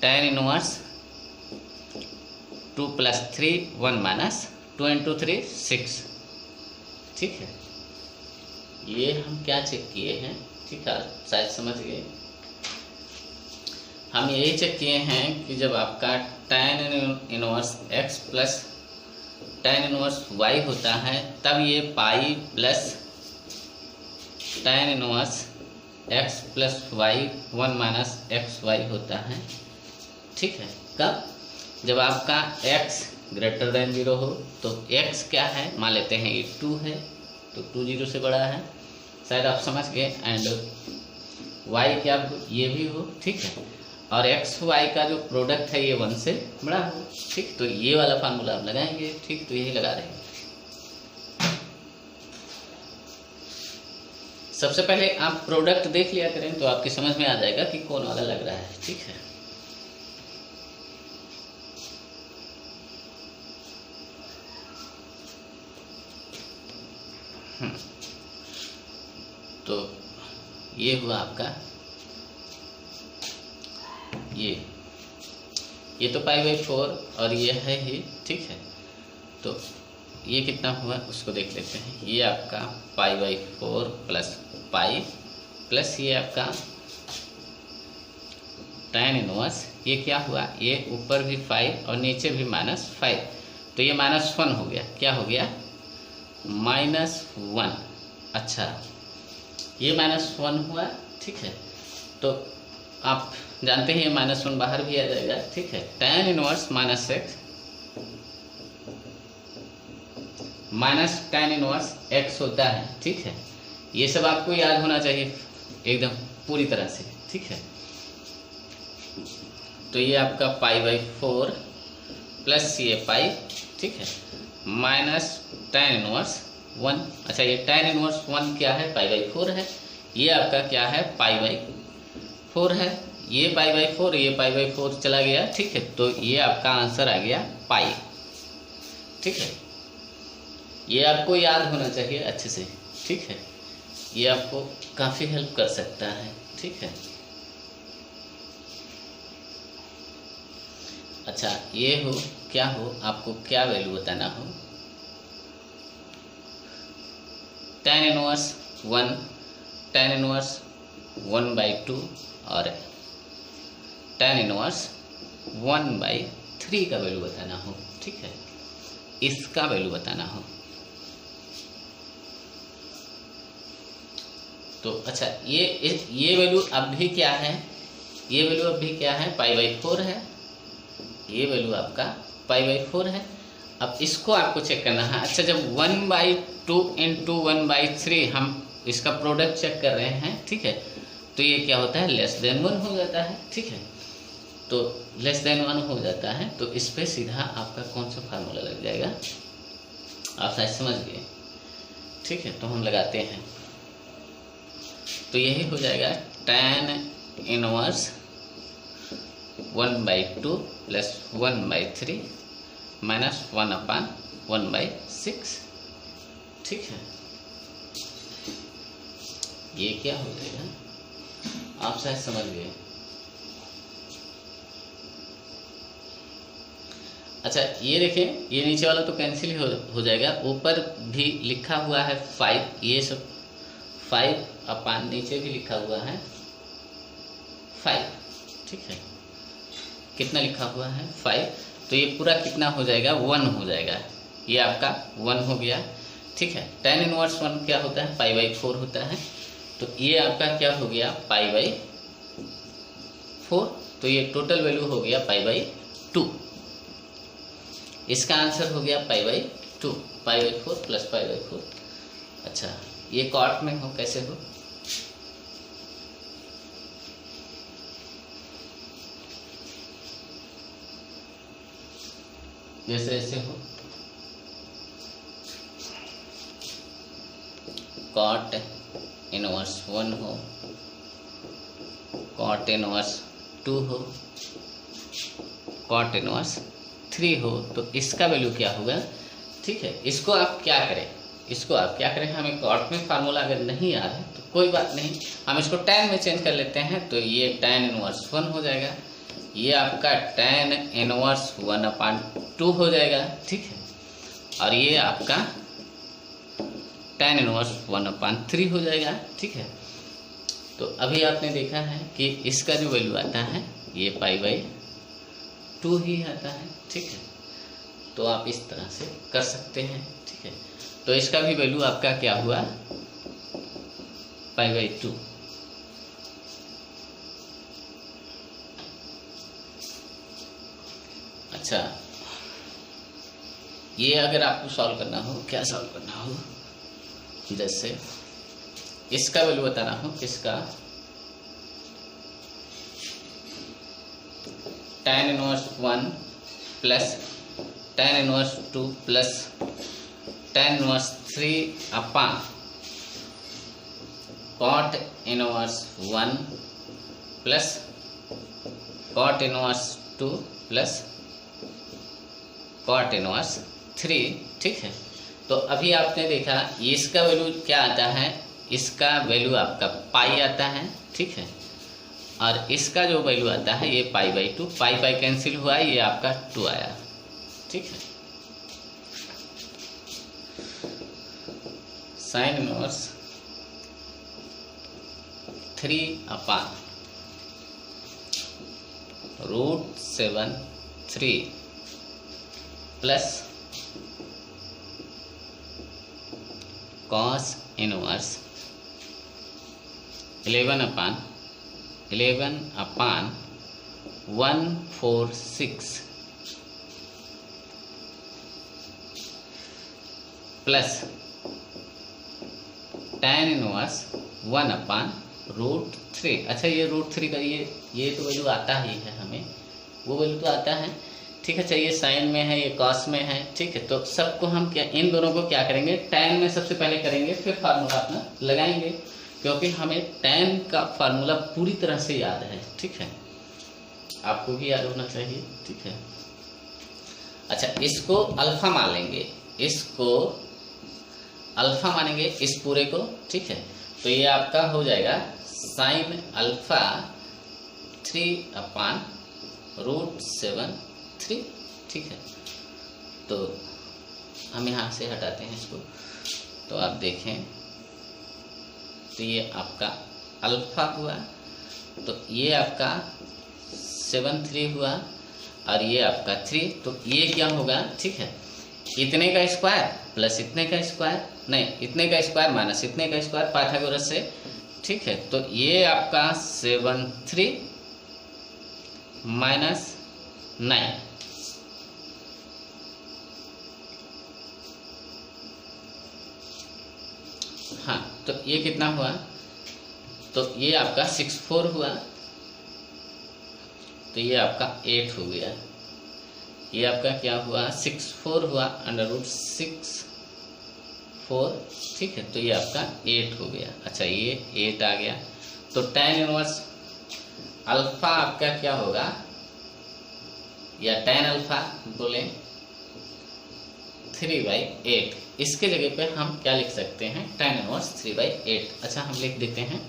tan इनवर्स 2 + 3 1 - 2 × 3 6, ठीक है। ये हम क्या चेक किए हैं, ठीक है, शायद समझ गए। हम यही चेक किए हैं कि जब आपका tan inverse x plus tan inverse y होता है तब ये pi plus tan inverse x plus y 1 - xy होता है, ठीक है। कब? जब आपका x > 0 हो। तो x क्या है? मान लेते हैं ये 2 है, तो 2 0 से बड़ा है, शायद आप समझ गए। एंड y क्या हो? ये भी हो, ठीक है, और x y का जो प्रोडक्ट है ये 1 से बड़ा हो, ठीक। तो ये वाला फार्मूला आप लगाएंगे, ठीक, तो यही लगा रहे हैं। सबसे पहले आप प्रोडक्ट देख लिया करें तो आपकी समझ में आ जाएगा कि कौन वाला लग रहा है, ठीक है। तो ये हुआ आपका ये तो π/4 और ये है ही, ठीक है। तो ये कितना हुआ उसको देख लेते हैं। ये आपका π/4 प्लस पाई प्लस ये आपका tan इनवर्स, ये क्या हुआ? ये ऊपर भी 5 और नीचे भी -5, तो ये -1 हो गया। क्या हो गया? -1। अच्छा, ये -1 हुआ, ठीक है। तो आप जानते हैं ये -1 बाहर भी आ जाएगा, ठीक है। tan inverse -x minus tan inverse x होता है, ठीक है। ये सब आपको याद होना चाहिए एकदम पूरी तरह से, ठीक है। तो ये आपका π/4 प्लस ये पाई, ठीक है, माइनस tan इनवर्स 1। अच्छा, ये tan इनवर्स 1 क्या है? π/4 है। ये आपका क्या है? π/4 है। ये π/4, ये π/4 चला गया, ठीक है। तो ये आपका आंसर आ गया पाई, ठीक है। ये आपको याद होना चाहिए अच्छे से, ठीक है। ये आपको काफ़ी हेल्प कर सकता है, ठीक है। अच्छा, ये हो क्या हो, आपको क्या वैल्यू बताना हो? tan इनवर्स 1 tan इनवर्स 1/2 और tan इनवर्स 1/3 का वैल्यू बताना हो, ठीक है, इसका वैल्यू बताना हो। तो अच्छा, ये वैल्यू अब भी क्या है, ये वैल्यू अब भी क्या है, π/4 है, ये वैल्यू आपका π/4 है। अब इसको आपको चेक करना है। अच्छा, जब 1/2 इंटू 1/3 हम इसका प्रोडक्ट चेक कर रहे हैं, ठीक है, तो ये क्या होता है, लेस देन 1 हो जाता है, ठीक है। तो लेस देन 1 हो जाता है, तो इस पे सीधा आपका कौन सा फार्मूला लग जाएगा, आप शायद समझ गए, ठीक है। तो हम लगाते हैं, तो यही हो जाएगा tan इनवर्स 1/2 प्लस 1/3 माइनस 1/1/6, ठीक है। ये क्या हो जाएगा, आप शायद समझ गए। अच्छा, ये देखें, ये नीचे वाला तो कैंसिल हो जाएगा, ऊपर भी लिखा हुआ है 5, ये सब 5 नीचे भी लिखा हुआ है 5, ठीक है। कितना लिखा हुआ है 5, तो ये पूरा कितना हो जाएगा, 1 हो जाएगा, ये आपका 1 हो गया, ठीक है। tan इनवर्स 1 क्या होता है, π/4 होता है, तो ये आपका क्या हो गया, π/4, तो ये टोटल वैल्यू हो गया π/2, इसका आंसर हो गया π/2, π/4 प्लस π/4। अच्छा, ये कॉट में हो, कैसे हो, जैसे ऐसे हो, कॉट इनवर्स 1 हो, कॉट इनवर्स 2 हो, कॉट इनवर्स 3 हो, तो इसका वैल्यू क्या होगा, ठीक है। इसको आप क्या करें, हमें कॉट में फार्मूला अगर नहीं याद है तो कोई बात नहीं, हम इसको tan में चेंज कर लेते हैं, तो ये tan इनवर्स 1 हो जाएगा, ये आपका tan इनवर्स 1/2 हो जाएगा, ठीक है, और ये आपका tan इनवर्स 1/3 हो जाएगा, ठीक है। तो अभी आपने देखा है कि इसका जो वैल्यू आता है ये π/2 ही आता है, ठीक है। तो आप इस तरह से कर सकते हैं, ठीक है। तो इसका भी वैल्यू आपका क्या हुआ, π/2। अच्छा, ये अगर आपको सॉल्व करना हो, क्या सॉल्व करना हो, जैसे इसका वैल्यू बताना हो, किसका, tan inverse 1 plus tan inverse 2 plus tan inverse 3 upon cot inverse 1 plus cot inverse 2 plus cot inverse 3, ठीक है। तो अभी आपने देखा इसका वैल्यू क्या आता है, इसका वैल्यू आपका पाई आता है, ठीक है, और इसका जो वैल्यू आता है ये π/2, पाई कैंसिल हुआ, ये आपका 2 आया, ठीक है। sin inverse 3/√7/3 plus cos inverse 11/146 plus tan inverse 1/√3। अच्छा, ये √3 का ये तो वैल्यू आता ही है, हमें वो वैल्यू तो आता है, ठीक है। चाहिए साइन में है, ये कॉस में है, ठीक है। तो सबको हम क्या, इन दोनों को क्या करेंगे, tan में सबसे पहले करेंगे, फिर फार्मूला अपना लगाएंगे, क्योंकि हमें tan का फार्मूला पूरी तरह से याद है, ठीक है, आपको भी याद होना चाहिए, ठीक है। अच्छा, इसको अल्फा मान लेंगे, इसको अल्फा मानेंगे, इस पूरे को, ठीक है। तो ये आपका हो जाएगा sin अल्फा 3/√7/3, ठीक है। तो हम यहाँ से हटाते हैं इसको, तो आप देखें, तो ये आपका अल्फा हुआ, तो ये आपका 7/3 हुआ और ये आपका 3, तो ये क्या होगा, ठीक है, इतने का स्क्वायर प्लस इतने का स्क्वायर, नहीं इतने का स्क्वायर माइनस इतने का स्क्वायर पाइथागोरस से, ठीक है। तो ये आपका 7/3 माइनस 9, हाँ, तो ये कितना हुआ, तो ये आपका 6/4 हुआ, तो ये आपका 8 हो गया। ये आपका क्या हुआ, 6/4 हुआ, √6/4, ठीक है, तो ये आपका 8 हो गया। अच्छा, ये 8 आ गया, तो tan इनवर्स अल्फा आपका क्या होगा, या tan अल्फा बोले 3/8। इसके जगह पे हम क्या लिख सकते हैं, tan इनवर्स 3/8। अच्छा, हम लिख देते हैं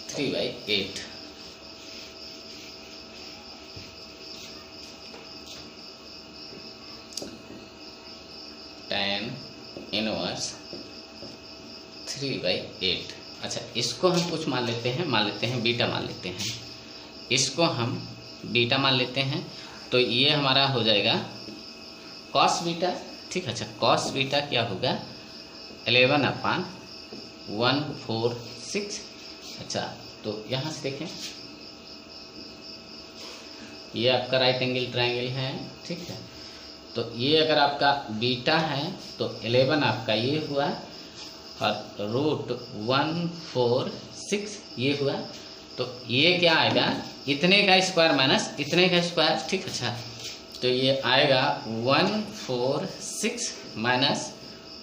3/8। tan inverse 3/8। अच्छा, इसको हम कुछ मान लेते हैं, बीटा मान लेते हैं, इसको हम बीटा मान लेते हैं, तो ये हमारा हो जाएगा cos बीटा, ठीक है। अच्छा, cos बीटा क्या होगा, 11/146। अच्छा, तो यहाँ से देखें, ये आपका राइट एंगल ट्रायंगल है, ठीक है, तो ये अगर आपका बीटा है तो 11 आपका ये हुआ और √146 ये हुआ, तो ये क्या आएगा, इतने का स्क्वायर माइनस इतने का स्क्वायर, ठीक। अच्छा, तो ये आएगा 146 माइनस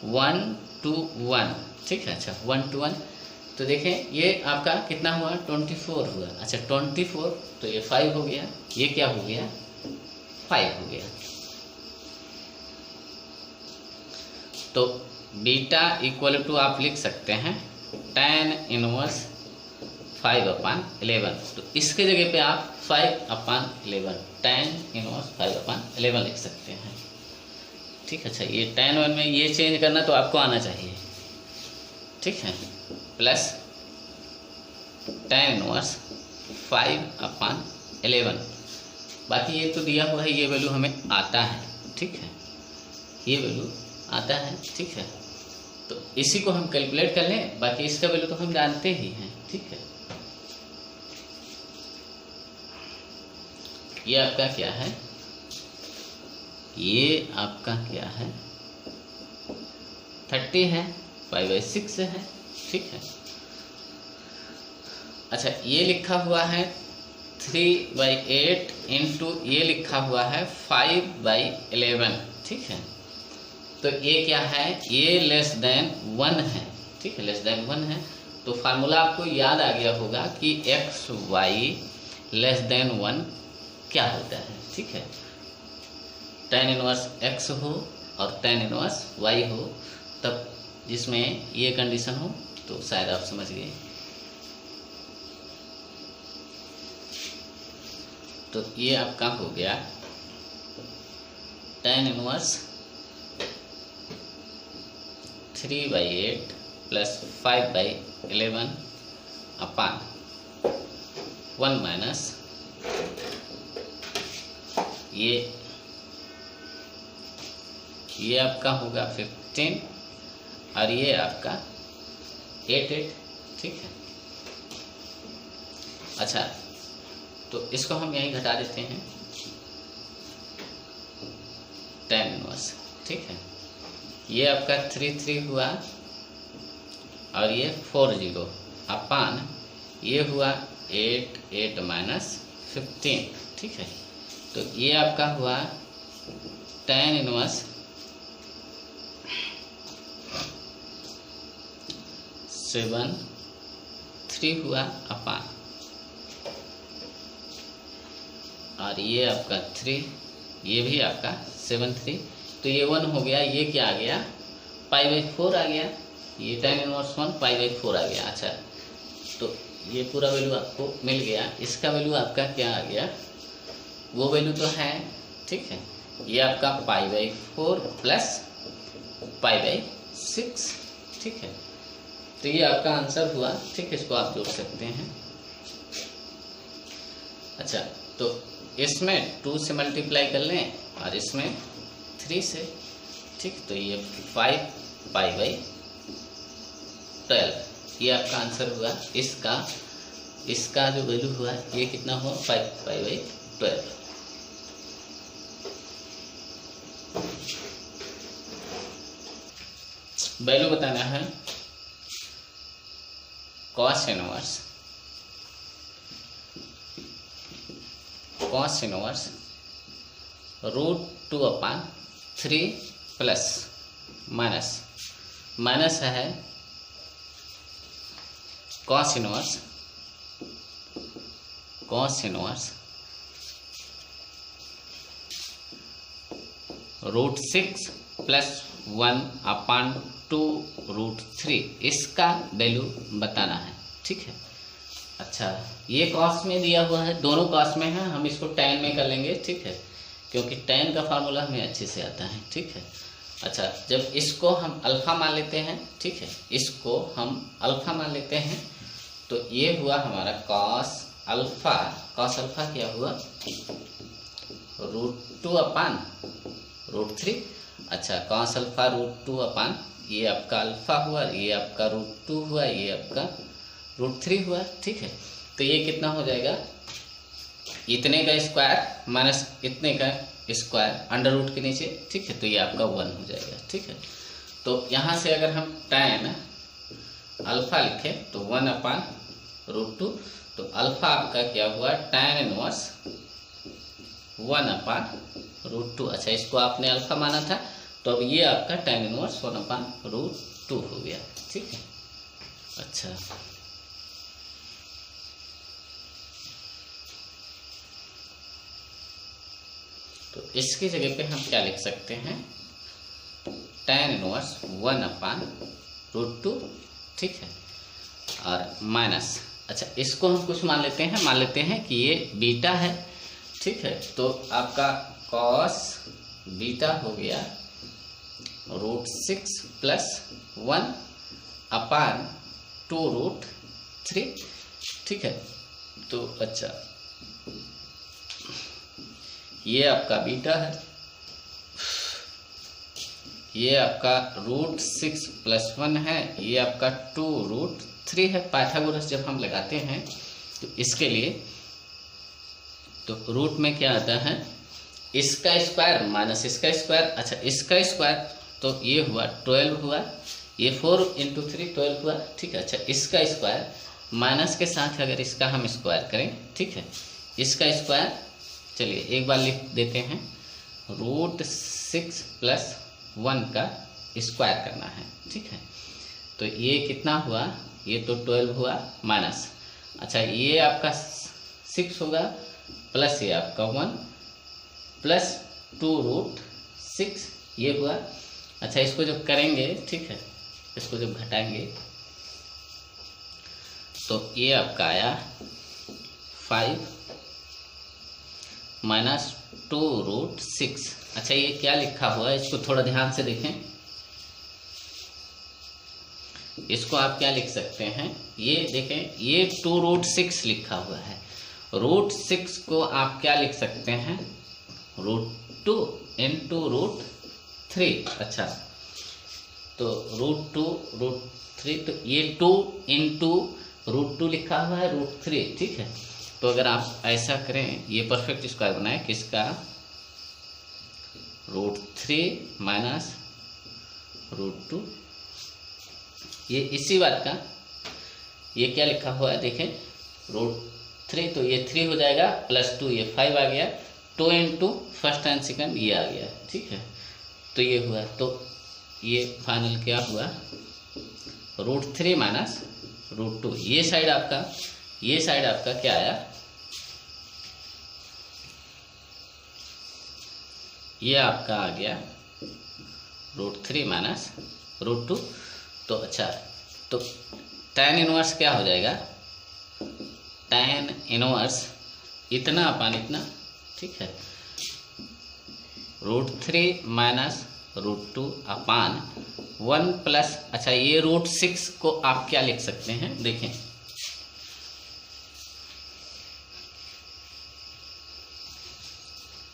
121, ठीक है। अच्छा, 121, तो देखें ये आपका कितना हुआ, 24 हुआ। अच्छा, 24, तो ये 5 हो गया, ये क्या हो गया, 5 हो गया। तो बीटा इक्वल टू आप लिख सकते हैं tan इनवर्स 5/11, तो इसके जगह पे आप 5/11 tan इनवर्स 5/11 लिख सकते हैं, ठीक है। अच्छा, ये tan 1 में ये चेंज करना तो आपको आना चाहिए, ठीक है, प्लस tan इनवर्स 5/11। बाकी ये तो दिया हुआ है, ये वैल्यू हमें आता है, ठीक है, ये वैल्यू आता है, ठीक है। तो इसी को हम कैलकुलेट कर लें, बाकी इसका वैल्यू तो हम जानते ही हैं, ठीक है। ये आपका क्या है, ये आपका क्या है, 30 है, 5/6 है, ठीक है। अच्छा, ये लिखा हुआ है 3/8 इंटू ये लिखा हुआ है 5/11, ठीक है। तो ये क्या है, ये लेस देन 1 है, ठीक है, लेस देन 1 है, तो फार्मूला आपको याद आ गया होगा कि xy लेस देन 1 क्या होता है, ठीक है। tan इनवर्स x हो और tan इनवर्स y हो, तब जिसमें ये कंडीशन हो, तो शायद आप समझ गए। तो ये आपका हो गया tan इनवर्स 3/8 प्लस 5/11 अपान 1 माइनस ये आपका होगा 15 और ये आपका 8, ठीक है। अच्छा, तो इसको हम यहीं घटा देते हैं, tan इनवर्स, ठीक है। ये आपका 3 हुआ और ये 40 अपान ये हुआ 8 माइनस 15, ठीक है। तो ये आपका हुआ tan इनवर्स 7/3 हुआ अपान, और ये आपका 3, ये भी आपका 7/3, तो ये 1 हो गया, ये क्या आ गया, π/4 आ गया, ये tan इनवर्स 1 π/4 आ गया। अच्छा, तो ये पूरा वैल्यू आपको मिल गया, इसका वैल्यू आपका क्या आ गया, वो वैल्यू तो है, ठीक है। ये आपका π/4 प्लस π/6, ठीक है। तो ये आपका आंसर हुआ। ठीक, इसको आप जोड़ सकते हैं। अच्छा, तो इसमें 2 से मल्टीप्लाई कर लें और इसमें 3 से। ठीक, तो ये 5 पाई बाई 12, ये आपका आंसर हुआ। इसका जो वैल्यू हुआ ये कितना हुआ, 5 पाई बाई 12। वैल्यू बताना है कॉस इनवर्स √2/3 प्लस माइनस है कॉस इनवर्स √6 प्लस 1/2√3, इसका वैल्यू बताना है। ठीक है। अच्छा, ये कॉस में दिया हुआ है, दोनों कॉस में है, हम इसको tan में कर लेंगे। ठीक है, क्योंकि tan का फार्मूला हमें अच्छे से आता है। ठीक है। अच्छा, जब इसको हम अल्फा मान लेते हैं, ठीक है, इसको हम अल्फा मान लेते हैं, तो ये हुआ हमारा कॉस अल्फा क्या हुआ, √2/√3। अच्छा, कॉस अल्फा √2/, ये आपका अल्फा हुआ, ये आपका √2 हुआ, ये आपका √3 हुआ। ठीक है, तो ये कितना हो जाएगा, इतने का स्क्वायर माइनस इतने का स्क्वायर अंडर रूट के नीचे। ठीक है, तो ये आपका 1 हो जाएगा। ठीक है, तो यहाँ से अगर हम tan अल्फा लिखें तो 1/√2, तो अल्फा आपका क्या हुआ, tan इनवर्स 1/√2। अच्छा, इसको आपने अल्फा माना था, तो अब ये आपका tan इनवर्स 1/√2 हो गया। ठीक है। अच्छा, तो इसकी जगह पे हम क्या लिख सकते हैं, tan इनवर्स 1/√2। ठीक है, और माइनस, अच्छा इसको हम कुछ मान लेते हैं कि ये बीटा है। ठीक है, तो आपका कॉस बीटा हो गया √6 प्लस 1/2√3। ठीक है, तो अच्छा ये आपका बीटा है, ये आपका √6 प्लस 1 है, ये आपका 2√3 है। पाइथागोरस जब हम लगाते हैं तो इसके लिए तो रूट में क्या आता है, इसका स्क्वायर माइनस इसका स्क्वायर। अच्छा, इसका स्क्वायर तो ये हुआ 12 हुआ, ये 4 × 3 12 हुआ। ठीक है। अच्छा, इसका स्क्वायर माइनस के साथ अगर इसका हम स्क्वायर करें, ठीक है, इसका स्क्वायर, चलिए एक बार लिख देते हैं, √6 प्लस 1 का स्क्वायर करना है। ठीक है, तो ये कितना हुआ, ये तो 12 हुआ माइनस, अच्छा ये आपका 6 होगा प्लस ये आपका 1 प्लस 2√6 ये हुआ। अच्छा, इसको जब करेंगे, ठीक है, इसको जब घटाएंगे तो ये आपका आया 5 माइनस 2√6। अच्छा, ये क्या लिखा हुआ है, इसको थोड़ा ध्यान से देखें, इसको आप क्या लिख सकते हैं, ये देखें, ये 2√6 लिखा हुआ है। √6 को आप क्या लिख सकते हैं, √2 × √3। अच्छा, तो √2 √3, तो ये 2 × √2 लिखा हुआ है √3। ठीक है, तो अगर आप ऐसा करें, ये परफेक्ट स्क्वायर बनाए किसका, √3 माइनस √2, ये इसी बात का, ये क्या लिखा हुआ है देखें, √3, तो ये 3 हो जाएगा प्लस 2 ये 5 आ गया, 2 × फर्स्ट एंड सेकंड ये आ गया। ठीक है, तो ये हुआ, तो ये फाइनल क्या हुआ, √3 माइनस √2। ये साइड आपका क्या आया, ये आपका आ गया √3 माइनस √2। तो अच्छा, तो tan इनवर्स क्या हो जाएगा, tan इनवर्स इतना अपान इतना। ठीक है, √3 माइनस √2 अपान 1 प्लस, अच्छा ये √6 को आप क्या लिख सकते हैं, देखें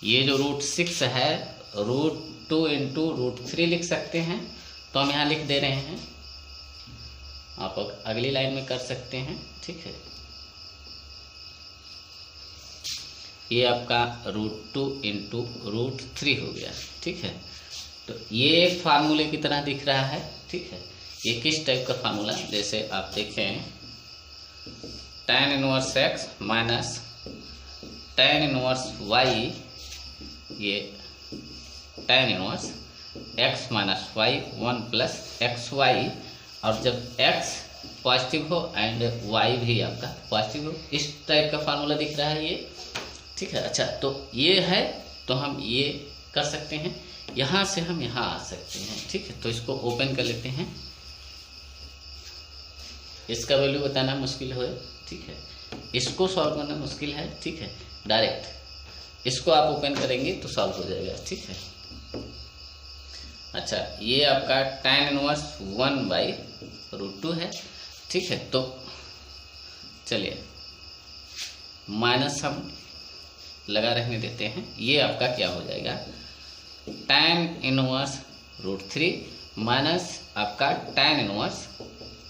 ये जो √6 है √2 इंटू √3 लिख सकते हैं। तो हम यहाँ लिख दे रहे हैं, आप अगली लाइन में कर सकते हैं, ठीक है। ये आपका √2 इंटू √3 हो गया, ठीक है। तो ये एक फार्मूले की तरह दिख रहा है, ठीक है। ये किस टाइप का फार्मूला, जैसे आप देखें tan inverse x minus tan inverse y, ये tan inverse x minus y 1 plus xy, और जब x पॉजिटिव हो एंड y भी आपका पॉजिटिव हो, इस टाइप का फार्मूला दिख रहा है ये, ठीक है। अच्छा तो ये है, तो हम ये कर सकते हैं, यहाँ से हम यहाँ आ सकते हैं, ठीक है। तो इसको ओपन कर लेते हैं, इसका वैल्यू बताना मुश्किल हो, ठीक है, इसको सॉल्व करना मुश्किल है, ठीक है। डायरेक्ट इसको आप ओपन करेंगे तो सॉल्व हो जाएगा, ठीक है। अच्छा ये आपका tan इनवर्स 1/√2 है, ठीक है। तो चलिए माइनस हम लगा रहने देते हैं, ये आपका क्या हो जाएगा tan इनवर्स √3 माइनस आपका tan इनवर्स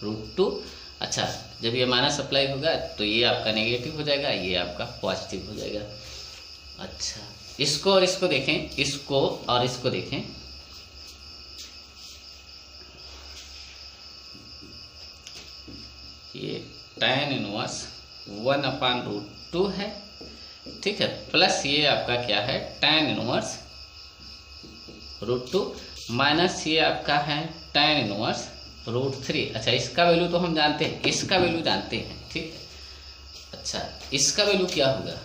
√2। अच्छा जब ये माइनस अप्लाई होगा तो ये आपका नेगेटिव हो जाएगा, ये आपका पॉजिटिव हो जाएगा। अच्छा इसको और इसको देखें, इसको और इसको देखें, ये tan इनवर्स 1/√2 है, ठीक है, प्लस ये आपका क्या है tan इनवर्स √2 माइनस ये आपका है tan इनवर्स √3। अच्छा इसका वैल्यू तो हम जानते हैं, इसका वैल्यू जानते हैं, ठीक है। अच्छा इसका वैल्यू क्या होगा,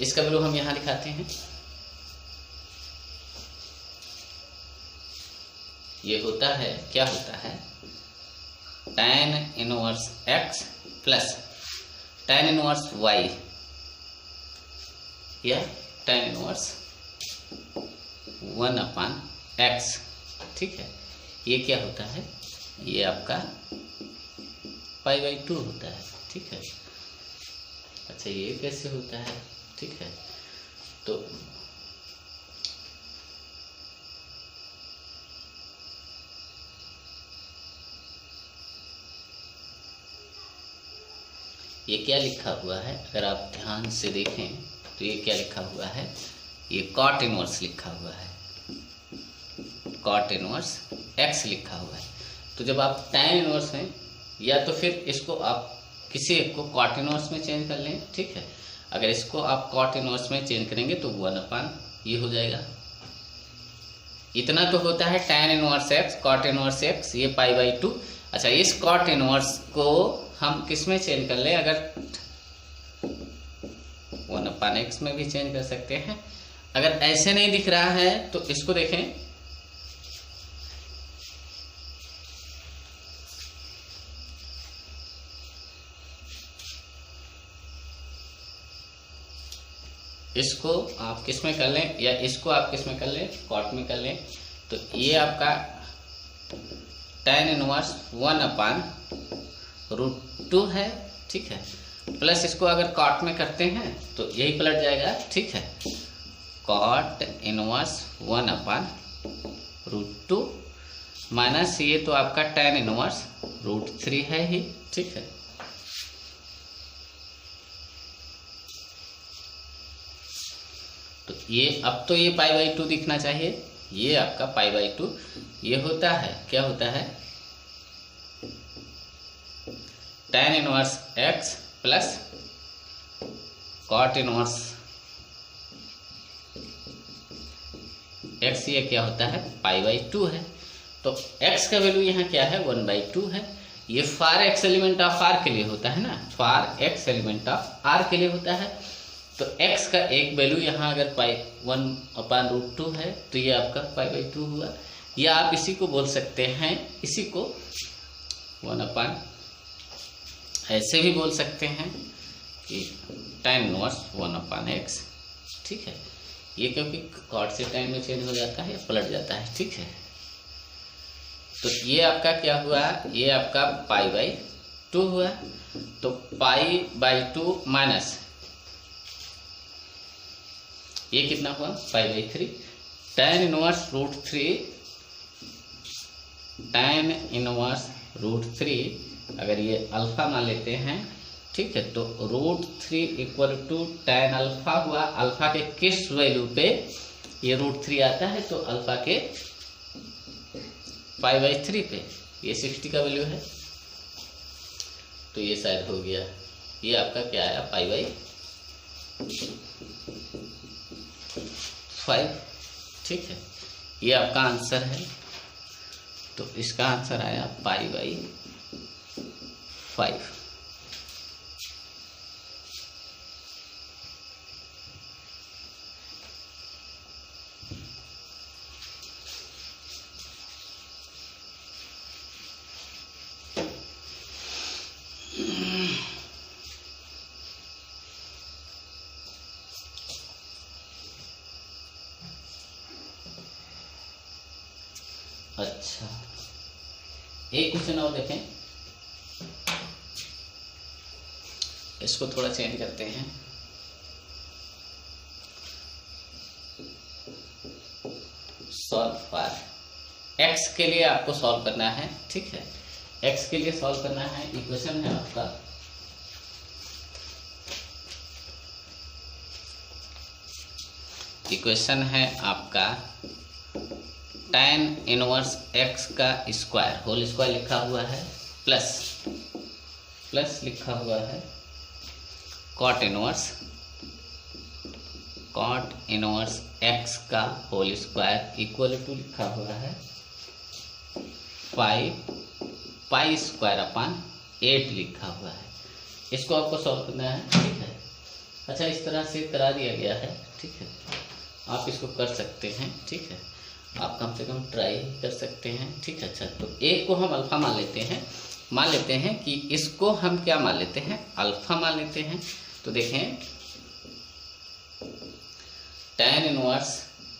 इसका वैल्यू हम यहाँ दिखाते हैं, ये होता है, क्या होता है tan inverse x plus tan inverse y या tan इनवर्स 1/x, ठीक है। ये क्या होता है, ये आपका π/2 होता है, ठीक है। अच्छा ये कैसे होता है, ठीक है। तो ये क्या लिखा हुआ है, अगर आप ध्यान से देखें तो ये क्या लिखा हुआ है, ये cot इनवर्स लिखा हुआ है, cot इनवर्स x लिखा हुआ है। तो जब आप tan इनवर्स में, या तो फिर इसको आप किसी एक को cot इनवर्स में चेंज कर लें, ठीक है। अगर इसको आप cot इनवर्स में चेंज करेंगे तो 1/, ये हो जाएगा। इतना तो होता है tan inverse x, cot inverse x, ये π/2। अच्छा इस cot इनवर्स को हम किस में चेंज कर लें, अगर 1/x में भी चेंज कर सकते हैं। अगर ऐसे नहीं दिख रहा है तो इसको देखें, इसको आप किस में कर लें, या इसको आप किस में कर लें, cot में कर लें। तो ये आपका tan इनवर्स 1/√2 है, ठीक है, प्लस इसको अगर cot में करते हैं तो यही पलट जाएगा, ठीक है। cot इनवर्स 1/√2 माइनस ये तो आपका tan इनवर्स √3 है ही, ठीक है। तो ये अब तो ये π/2 दिखना चाहिए, ये आपका π/2 ये होता है, क्या होता है tan inverse x plus cot inverse x, ये क्या होता है π/2 है। तो x का वैल्यू यहाँ क्या है 1/2 है। ये फार x एलिमेंट ऑफ r के लिए होता है ना, फार x एलिमेंट ऑफ r के लिए होता है। तो x का एक वैल्यू यहाँ अगर 1/√2 है तो ये आपका π/2 हुआ, या आप इसी को बोल सकते हैं, इसी को 1/, ऐसे भी बोल सकते हैं कि tan इनवर्स 1/x, ठीक है। ये क्योंकि कॉट से टाइम में चेंज हो जाता है या पलट जाता है, ठीक है। तो ये आपका क्या हुआ, ये आपका पाई बाई 2 हुआ। तो पाई बाई 2 माइनस ये कितना हुआ, pi by 3। tan inverse root 3, tan inverse root 3 अगर ये अल्फा मान लेते हैं, ठीक है, तो root 3 equal to tan alpha हुआ। अल्फा के किस वैल्यू पे ये रूट 3 आता है, तो अल्फा के पाई बाई 3 पे, ये 60 का वैल्यू है, तो ये शायद हो गया, ये आपका क्या आया, पाई बाई 5, ठीक है। ये आपका आंसर है, तो इसका आंसर आया पाई बाई 5। अच्छा, एक क्वेश्चन और देखें, इसको थोड़ा चेंज करते हैं। सॉल्व फॉर एक्स के लिए आपको सॉल्व करना है, ठीक है। एक्स के लिए सॉल्व करना है, इक्वेशन है आपका tan इनवर्स x का स्क्वायर होल स्क्वायर लिखा हुआ है, प्लस लिखा हुआ है cot इनवर्स x का होल स्क्वायर इक्वल टू लिखा हुआ है 5 पाई स्क्वायर अपान 8 लिखा हुआ है। इसको आपको सॉल्व करना है, ठीक है। अच्छा, इस तरह से करा दिया गया है, ठीक है, आप इसको कर सकते हैं, ठीक है, आप कम से कम ट्राई कर सकते हैं, ठीक है। अच्छा, तो एक को हम अल्फा मान लेते हैं कि इसको हम क्या मान लेते हैं, अल्फा मान लेते हैं। तो देखें tan inverse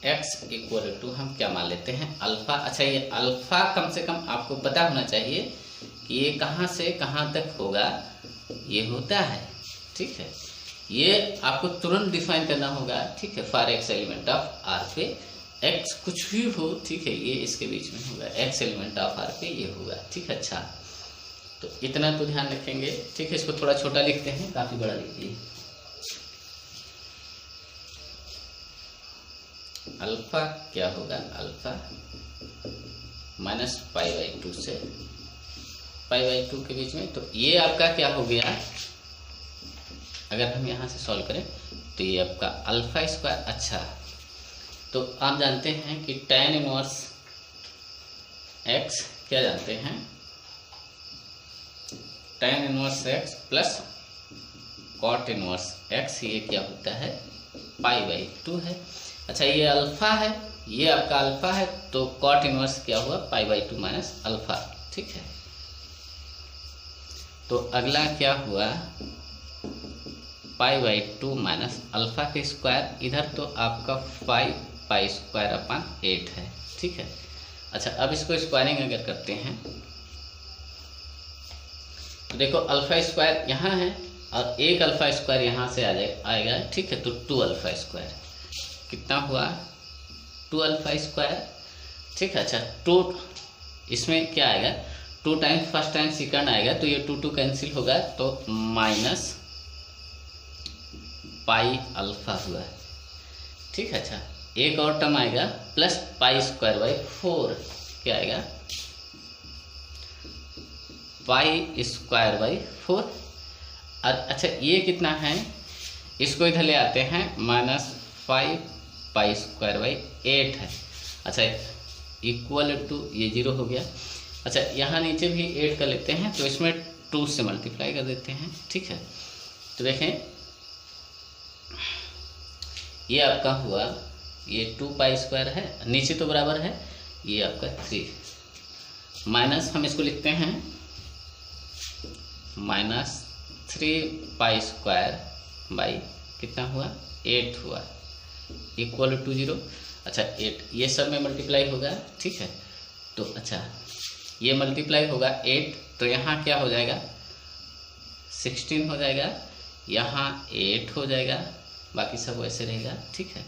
x equal to हम क्या मान लेते हैं, अल्फा। अच्छा, ये अल्फा कम से कम आपको पता होना चाहिए कि ये कहाँ से कहाँ तक होगा, ये होता है, ठीक है। ये आपको तुरंत डिफाइन करना होगा, ठीक है। For x element of r पे x कुछ भी हो, ठीक है, ये इसके बीच में होगा, x एलिमेंट ऑफ r पे ये होगा, ठीक है। अच्छा, तो इतना तो ध्यान रखेंगे, ठीक है। इसको थोड़ा छोटा लिखते हैं, काफी बड़ा लिखिए। अल्फा क्या होगा, अल्फा माइनस पाई बाई 2 से पाई बाई 2 के बीच में, तो ये आपका क्या हो गया, अगर हम यहाँ से सॉल्व करें तो ये आपका अल्फा स्क्वायर। अच्छा, तो आप जानते हैं कि tan इनवर्स x क्या जानते हैं, tan inverse x plus cot inverse x, ये क्या होता है, पाई बाई 2 है। अच्छा, ये अल्फा है, ये आपका अल्फा है, तो cot इनवर्स क्या हुआ, पाई बाई 2 माइनस अल्फा, ठीक है। तो अगला क्या हुआ, पाई बाई 2 माइनस अल्फा के स्क्वायर, इधर तो आपका 5 पाई स्क्वायर अपान 8 है, ठीक है। अच्छा, अब इसको स्क्वायरिंग अगर करते हैं तो देखो अल्फा स्क्वायर यहाँ है और एक अल्फा स्क्वायर यहाँ से आएगा, ठीक है। तो 2 अल्फा स्क्वायर कितना हुआ, 2 अल्फा स्क्वायर, ठीक है। अच्छा, 2 इसमें क्या आएगा, 2 टाइम्स फर्स्ट टाइम सेकंड आएगा, तो ये 2 कैंसिल होगा, तो माइनस पाई अल्फा हुआ, ठीक है। अच्छा, एक और टर्म आएगा प्लस पाई स्क्वायर बाई 4, क्या आएगा, पाई स्क्वायर बाई 4। और अच्छा, ये कितना है, इसको इधर ले आते हैं, माइनस 5 पाई स्क्वायर बाई 8 है। अच्छा, इक्वल टू ये 0 हो गया। अच्छा, यहाँ नीचे भी 8 कर लेते हैं, तो इसमें 2 से मल्टीप्लाई कर देते हैं, ठीक है। तो देखें ये आपका हुआ, ये 2 पाई स्क्वायर है, नीचे तो बराबर है, ये आपका 3 माइनस, हम इसको लिखते हैं माइनस 3 पाई स्क्वायर बाई कितना हुआ, 8 हुआ, इक्वल टू 0। अच्छा 8 ये सब में मल्टीप्लाई होगा, ठीक है। तो अच्छा ये मल्टीप्लाई होगा 8, तो यहाँ क्या हो जाएगा 16 हो जाएगा, यहाँ 8 हो जाएगा, बाकी सब वैसे रहेगा, ठीक है।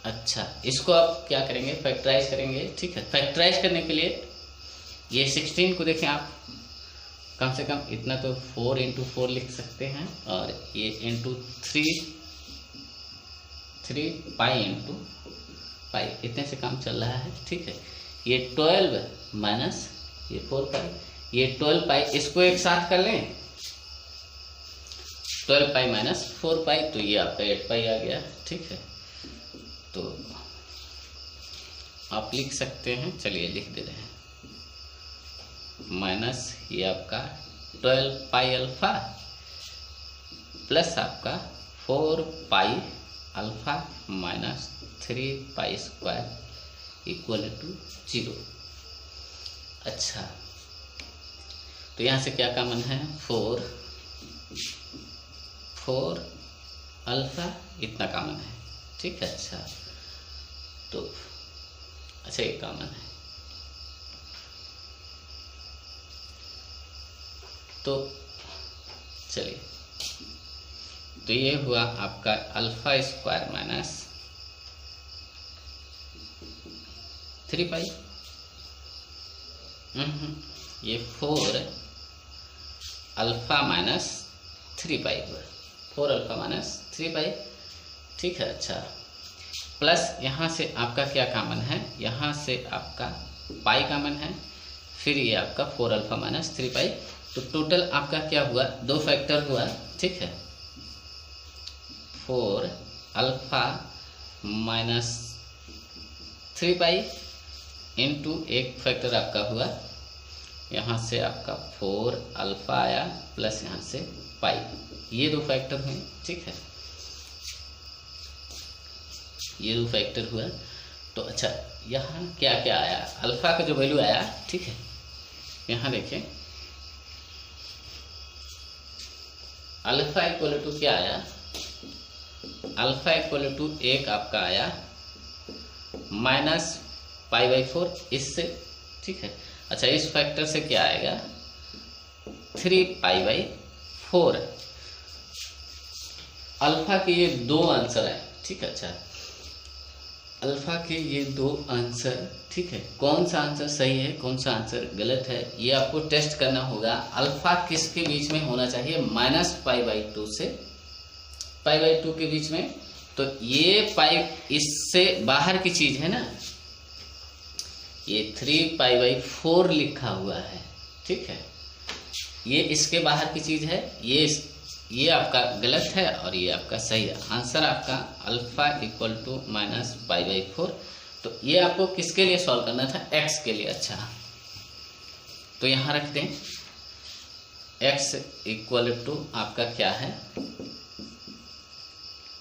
अच्छा इसको आप क्या करेंगे, फैक्टराइज करेंगे, ठीक है। फैक्टराइज करने के लिए ये 16 को देखें आप, कम से कम इतना तो 4 × 4 लिख सकते हैं, और ये इंटू 3 पाई इंटू पाई, इतने से काम चल रहा है, ठीक है। ये 12 माइनस ये 4 पाई, ये 12 पाई, इसको एक साथ कर लें, 12 पाई माइनस 4 पाई, तो ये आपका 8 पाई आ गया, ठीक है। तो आप लिख सकते हैं, चलिए लिख दे रहे हैं, माइनस ये आपका 12 पाई अल्फा प्लस आपका 4 pi alpha minus 3 pi square equal to 0। अच्छा तो यहाँ से क्या कॉमन है, 4 अल्फा इतना कॉमन है, ठीक है। अच्छा तो अच्छा ये कॉमन है, तो चलिए, तो ये हुआ आपका अल्फा स्क्वायर माइनस 3 पाई, ये 4 अल्फा माइनस 3 पाई हुआ, 4 अल्फा माइनस 3 पाई, ठीक है। अच्छा प्लस यहाँ से आपका क्या कॉमन है, यहाँ से आपका पाई कॉमन है, फिर ये आपका 4 अल्फा माइनस 3 पाई, तो टोटल आपका क्या हुआ, 2 फैक्टर हुआ, ठीक है। 4 अल्फा माइनस 3 पाई इंटू एक फैक्टर आपका हुआ, यहाँ से आपका 4 अल्फा आया प्लस यहाँ से पाई, ये 2 फैक्टर हुए, ठीक है, ये 2 फैक्टर हुआ। तो अच्छा यहाँ क्या क्या आया, अल्फा का जो वैल्यू आया, ठीक है, यहाँ देखें अल्फा इक्वल टू क्या आया, अल्फा इक्वल टू 1 आपका आया माइनस π/4 इससे, ठीक है। अच्छा इस फैक्टर से क्या आएगा 3π/4, अल्फा के ये 2 आंसर आए, ठीक है। अच्छा अल्फा के ये 2 आंसर, ठीक है, कौन सा आंसर सही है कौन सा आंसर गलत है, ये आपको टेस्ट करना होगा। अल्फा किसके बीच में होना चाहिए, -π/2 से π/2 के बीच में, तो ये पाई इससे बाहर की चीज है ना, ये 3π/4 लिखा हुआ है, ठीक है, ये इसके बाहर की चीज है, ये आपका गलत है और ये आपका सही है। आंसर आपका अल्फा इक्वल टू -π/4, तो ये आपको किसके लिए सॉल्व करना था, x के लिए। अच्छा तो यहाँ रख दें, x इक्वल टू आपका क्या है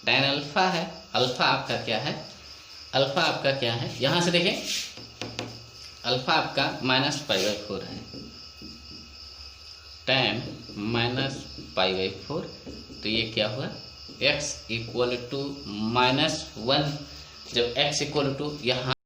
tan अल्फा है, अल्फा आपका क्या है, अल्फा आपका क्या है, यहाँ से देखें अल्फा आपका -π/4 है, tan -π/4, तो ये क्या हुआ x इक्वल टू -1, जब x इक्वल टू यहाँ